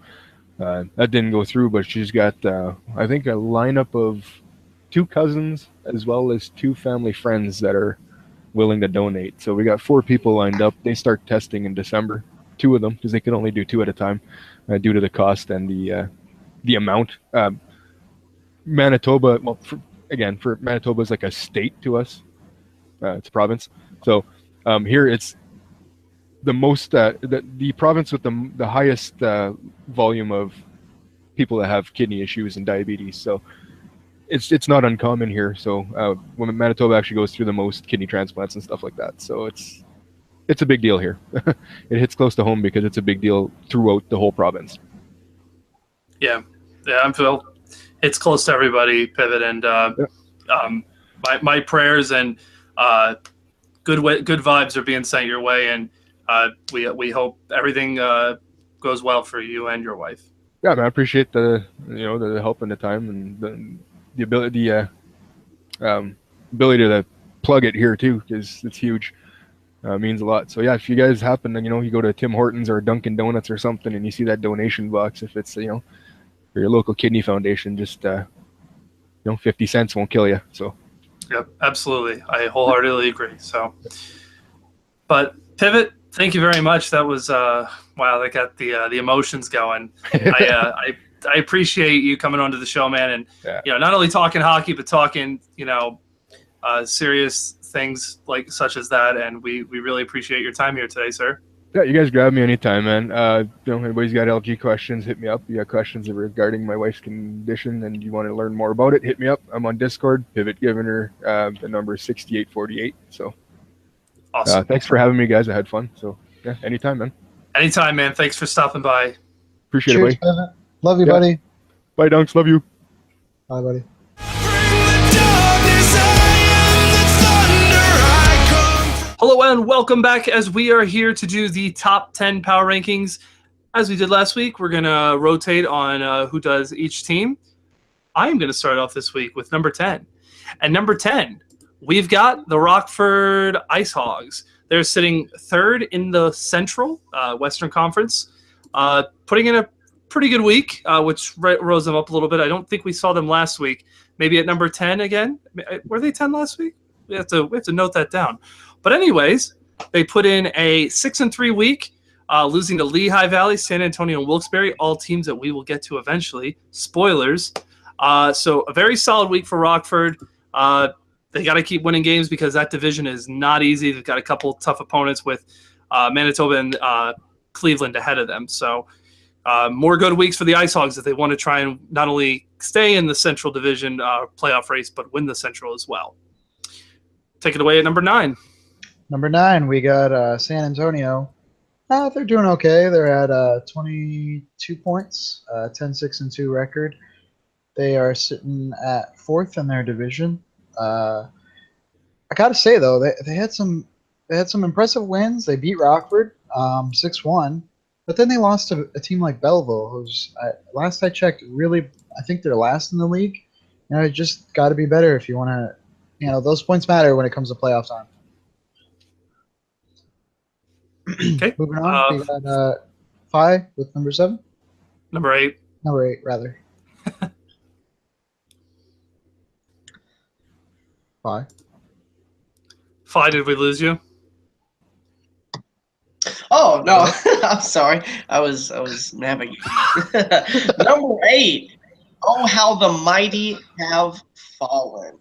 Speaker 4: that didn't go through, but she's got, I think, a lineup of 2 cousins as well as 2 family friends that are willing to donate. So we got 4 people lined up. They start testing in December, 2 of them, because they can only do 2 at a time due to the cost and the amount. Manitoba, for Manitoba is like a state to us. It's a province. So here most the province with the highest volume of people that have kidney issues and diabetes. So it's not uncommon here. So when Manitoba actually goes through the most kidney transplants and stuff like that. So it's a big deal here. It hits close to home because it's a big deal throughout the whole province.
Speaker 1: Yeah, I feel it's close to everybody, Pivot, and my prayers and good vibes are being sent your way, and we hope everything goes well for you and your wife.
Speaker 4: Yeah, man, I appreciate the help and the time and the ability to plug it here too, because it's huge. Means a lot. So yeah, if you guys happen to you go to Tim Hortons or Dunkin' Donuts or something and you see that donation box, if it's for your local kidney foundation, just 50 cents won't kill you. So
Speaker 1: yep, absolutely, I wholeheartedly agree. So, but Pivot, thank you very much. That was wow, that got the emotions going. I appreciate you coming onto the show, man, and not only talking hockey but talking serious things like such as that, and we really appreciate your time here today, sir.
Speaker 4: Yeah, you guys grab me anytime, man. Anybody's got LG questions, hit me up. You got questions regarding my wife's condition and you want to learn more about it, hit me up. I'm on Discord, PivotGivinner, the number is 6848. So awesome. Thanks for having me, guys. I had fun. So yeah, anytime, man.
Speaker 1: Anytime, man. Thanks for stopping by.
Speaker 4: Appreciate it, buddy.
Speaker 2: Love you, buddy.
Speaker 4: Bye, Dunks. Love you.
Speaker 2: Bye, buddy.
Speaker 1: Hello and welcome back as we are here to do the top 10 power rankings. As we did last week, we're going to rotate on who does each team. I am going to start off this week with number 10. And number 10, we've got the Rockford Ice Hogs. They're sitting third in the Central Western Conference, putting in a pretty good week, which rose them up a little bit. I don't think we saw them last week. Maybe at number 10 again. Were they 10 last week? We have to note that down. But anyways, they put in a 6-3 week, losing to Lehigh Valley, San Antonio, and Wilkes-Barre, all teams that we will get to eventually. Spoilers. So a very solid week for Rockford. They got to keep winning games because that division is not easy. They've got a couple tough opponents with Manitoba and Cleveland ahead of them. So more good weeks for the Ice Hogs if they want to try and not only stay in the Central Division playoff race, but win the Central as well. Take it away at number 9.
Speaker 2: Number 9, we got San Antonio. They're doing okay. They're at 22 points, 10-6-2 record. They are sitting at 4th in their division. I gotta say though, they had some impressive wins. They beat Rockford 6-1, but then they lost to a team like Belleville, who's last I checked, really I think they're last in the league. It just got to be better if you want to. Those points matter when it comes to playoff time.
Speaker 1: Okay.
Speaker 2: Moving on, we got Phi with number 7.
Speaker 1: Number 8.
Speaker 2: Number 8, rather.
Speaker 3: Phi,
Speaker 1: did we lose you?
Speaker 3: Oh no, I'm sorry. I was navigating. Number 8. Oh, how the mighty have fallen.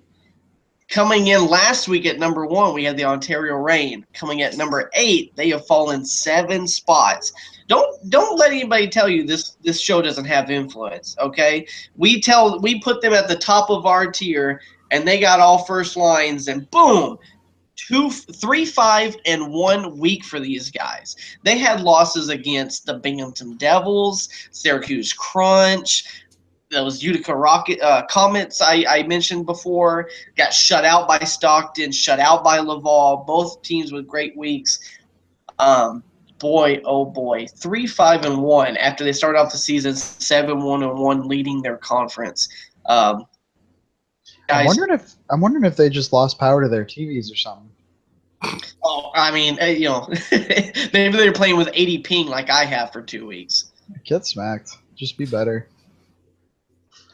Speaker 3: Coming in last week at number 1, we had the Ontario Reign. Coming at number 8, they have fallen 7 spots. Don't let anybody tell you this show doesn't have influence. Okay, we put them at the top of our tier, and they got all first lines, and boom, 3-5-1 week for these guys. They had losses against the Binghamton Devils, Syracuse Crunch. Those Utica Rocket Comets I mentioned before, got shut out by Stockton, shut out by Laval, both teams with great weeks. Boy, oh boy, 3-5-1 after they started off the season 7-1-1, leading their conference.
Speaker 2: I'm wondering if they just lost power to their TVs or something.
Speaker 3: Oh, I mean, maybe they're playing with 80 ping like I have for 2 weeks.
Speaker 2: Get smacked. Just be better.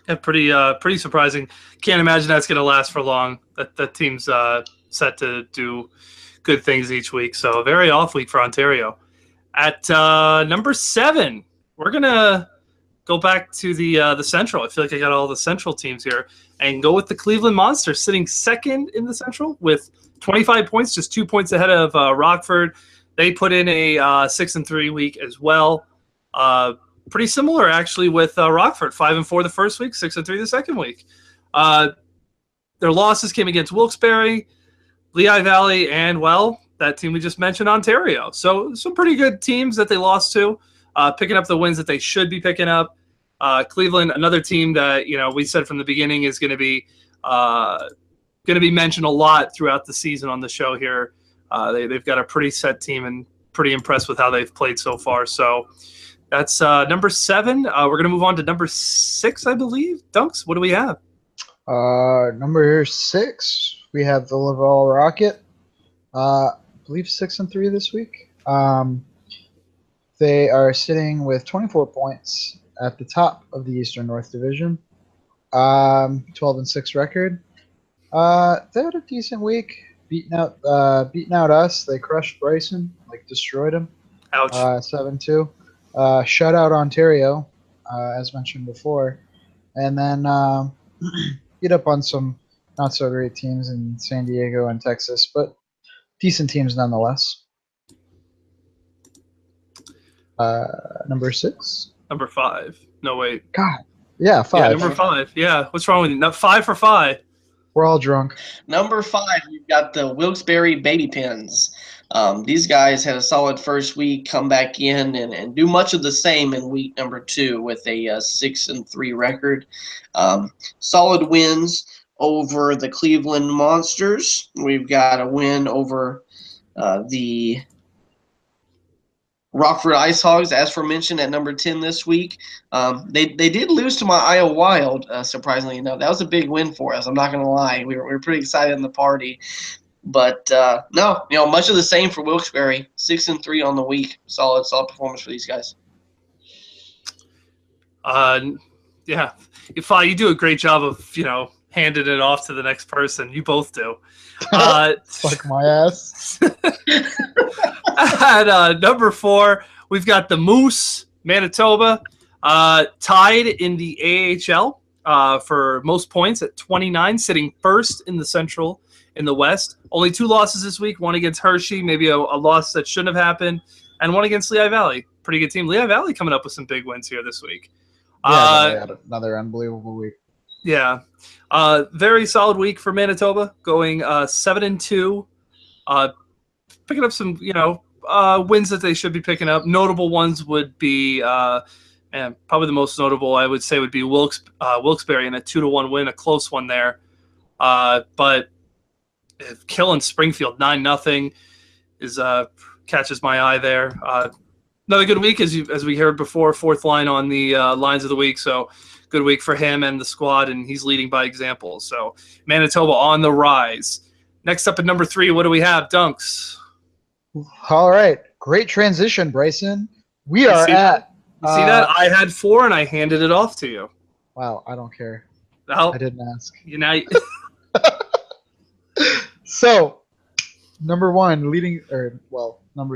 Speaker 1: Yeah, pretty surprising. Can't imagine that's going to last for long. That team's set to do good things each week. So a very off week for Ontario. At number 7, we're going to go back to the Central. I feel like I got all the Central teams here. And go with the Cleveland Monsters, sitting second in the Central with 25 points, just 2 points ahead of Rockford. They put in a 6-3 week as well. Pretty similar actually with Rockford, 5-4 the first week, 6-3 the second week. Their losses came against Wilkes-Barre, Lehigh Valley, and, well, that team we just mentioned, Ontario. So some pretty good teams that they lost to, picking up the wins that they should be picking up. Cleveland, another team that, you know, we said from the beginning is going to be mentioned a lot throughout the season on the show here. They've got a pretty set team and pretty impressed with how they've played so far. So that's number 7. We're going to move on to number 6, I believe. Dunks, what do we have?
Speaker 2: Number 6, we have the Laval Rocket. I believe 6-3 this week. They are sitting with 24 points at the top of the Eastern North Division. 12-6 record. They had a decent week, beating out us. They crushed Bryson, like destroyed him.
Speaker 1: Ouch.
Speaker 2: 7-2. Shut out Ontario, as mentioned before, and then beat up on some not so great teams in San Diego and Texas, but decent teams nonetheless. Number 6.
Speaker 1: Number 5. No, wait.
Speaker 2: God. Yeah, 5.
Speaker 1: Yeah, number 5. Yeah, what's wrong with you? No, 5 for 5.
Speaker 2: We're all drunk.
Speaker 3: Number 5, we've got the Wilkes-Barre Baby Pins. These guys had a solid first week, come back in and do much of the same in week number 2 with a 6-3 record. Solid wins over the Cleveland Monsters. We've got a win over the Rockford Ice Hogs, as aforementioned, at number 10 this week. They did lose to my Iowa Wild, surprisingly enough. That was a big win for us. I'm not going to lie. We were pretty excited in the party. But, no, you know, much of the same for Wilkes-Barre. 6-3 on the week. Solid performance for these guys.
Speaker 1: Yeah. You do a great job of, you know, handing it off to the next person. You both do.
Speaker 2: Fuck my ass.
Speaker 1: At number 4, we've got the Moose, Manitoba, tied in the AHL for most points at 29, sitting first in the Central in the West. Only 2 losses this week, one against Hershey, maybe a loss that shouldn't have happened, and one against Lehigh Valley. Pretty good team. Lehigh Valley coming up with some big wins here this week.
Speaker 2: Yeah, they had another unbelievable week.
Speaker 1: Yeah. Very solid week for Manitoba, going 7-2, picking up some, you know, wins that they should be picking up. Notable ones would be, probably the most notable I would say would be Wilkes-Barre in a 2-1 win, a close one there. But killing Springfield 9-0 is catches my eye there. Another good week, as we heard before, 4th line on the lines of the week. So good week for him and the squad, and he's leading by example. So Manitoba on the rise. Next up at number 3, what do we have? Dunks.
Speaker 2: All right. Great transition, Bryson. We are at...
Speaker 1: You see that? I had 4, and I handed it off to you.
Speaker 2: Wow, I don't care.
Speaker 1: Well,
Speaker 2: I didn't ask.
Speaker 1: You know.
Speaker 2: So, number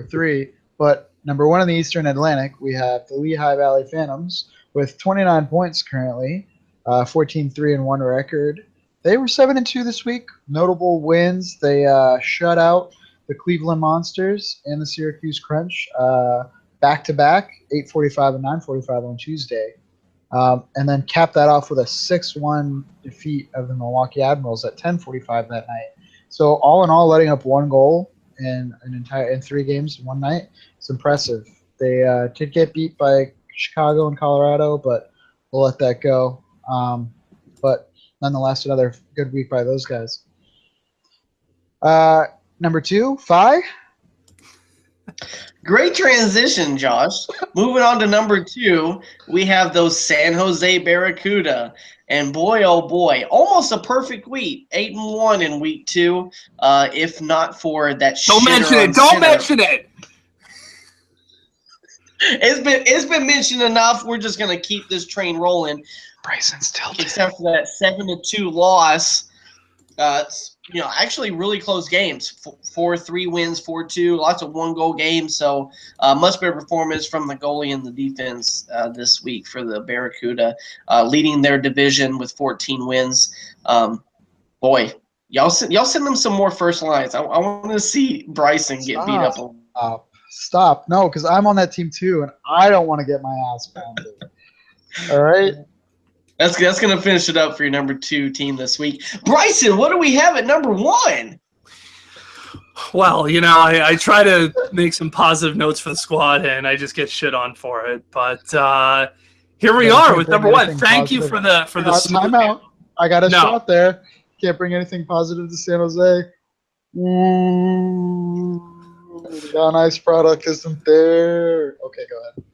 Speaker 2: 3, but number 1 in the Eastern Atlantic, we have the Lehigh Valley Phantoms with 29 points currently, 14-3-1 record. They were 7-2 this week. Notable wins. They shut out the Cleveland Monsters and the Syracuse Crunch back-to-back, 8:45 and 9:45 on Tuesday. And then capped that off with a 6-1 defeat of the Milwaukee Admirals at 10:45 that night. So all in all, letting up 1 goal in 3 games in one night. It's impressive. They did get beat by Chicago and Colorado, but we'll let that go. But nonetheless, another good week by those guys. Number 2, Phi.
Speaker 3: Great transition, Josh. Moving on to number 2, we have those San Jose Barracuda. And boy, oh boy, almost a perfect week. 8-1 in week 2, if not for that
Speaker 1: Don't mention it. Don't mention it.
Speaker 3: It's been mentioned enough. We're just gonna keep this train rolling.
Speaker 2: Bryson's tilted.
Speaker 3: Except for that 7-2 loss. You know, actually really close games. 4-3 wins, 4-2, lots of 1-goal games. So much better performance from the goalie and the defense this week for the Barracuda, leading their division with 14 wins. Boy, y'all send them some more first lines. I want to see Bryson get beat up.
Speaker 2: Stop. No, because I'm on that team too, and I don't want to get my ass pounded. All right?
Speaker 3: That's going to finish it up for your number 2 team this week. Bryson, what do we have at number 1?
Speaker 1: Well, you know, I try to make some positive notes for the squad, and I just get shit on for it. But here we are with number 1. Thank you for the
Speaker 2: timeout. I got a shot there. Can't bring anything positive to San Jose. The nice product isn't there. Okay, go ahead.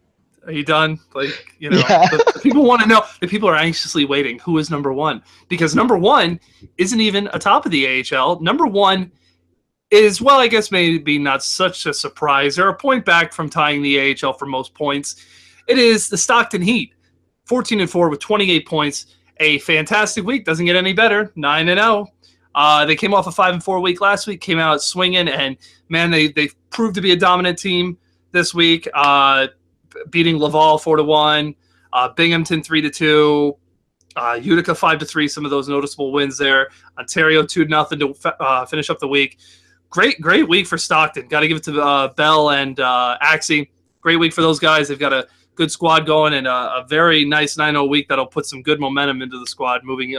Speaker 1: Are you done? Like, you know, the people want to know. The people are anxiously waiting. Who is number 1? Because number 1 isn't even atop of the AHL. Number 1 is, well, I guess maybe not such a surprise. They're a point back from tying the AHL for most points. It is the Stockton Heat, 14-4 with 28 points. A fantastic week. Doesn't get any better. 9-0. They came off a 5-4 week last week. Came out swinging, and man, they proved to be a dominant team this week. Beating Laval 4-1, Binghamton 3-2, Utica 5-3. Some of those noticeable wins there. Ontario 2-0 to finish up the week. Great week for Stockton. Got to give it to Bell and Axie. Great week for those guys. They've got a good squad going, and a very nice 9-0 week that'll put some good momentum into the squad moving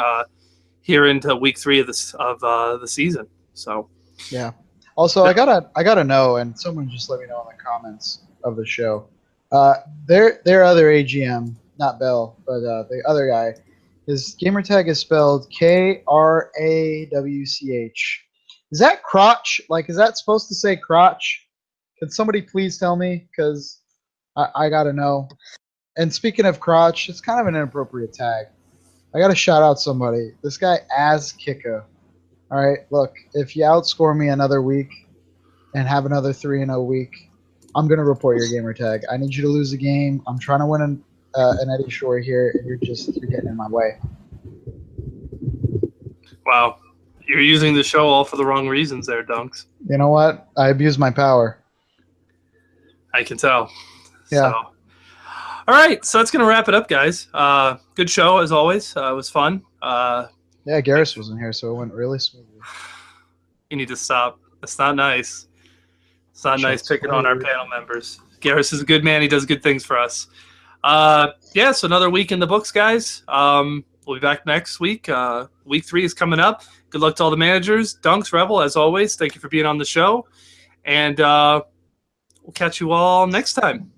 Speaker 1: here into week 3 of the season. So,
Speaker 2: yeah. Also, I gotta know, and someone just let me know in the comments of the show. Their other AGM, not Bell, but the other guy, his gamertag is spelled Krawch. Is that crotch? Like, is that supposed to say crotch? Can somebody please tell me? Because I gotta know. And speaking of crotch, it's kind of an inappropriate tag. I gotta shout out somebody. This guy, Az Kika. All right, look, if you outscore me another week and have another 3-0 week, I'm gonna report your gamer tag. I need you to lose a game. I'm trying to win an Eddie Shore here, and you're getting in my way.
Speaker 1: Wow, you're using the show all for the wrong reasons, there, Dunks.
Speaker 2: You know what? I abuse my power.
Speaker 1: I can tell.
Speaker 2: Yeah.
Speaker 1: So. All right, so that's gonna wrap it up, guys. Good show as always. It was fun.
Speaker 2: Yeah, Garrus wasn't here, so it went really smoothly.
Speaker 1: You need to stop. That's not nice. It's not nice picking on our panel members. Garrus is a good man. He does good things for us. Yeah, so another week in the books, guys. We'll be back next week. Week 3 is coming up. Good luck to all the managers. Dunks, Rebel, as always, thank you for being on the show. And we'll catch you all next time.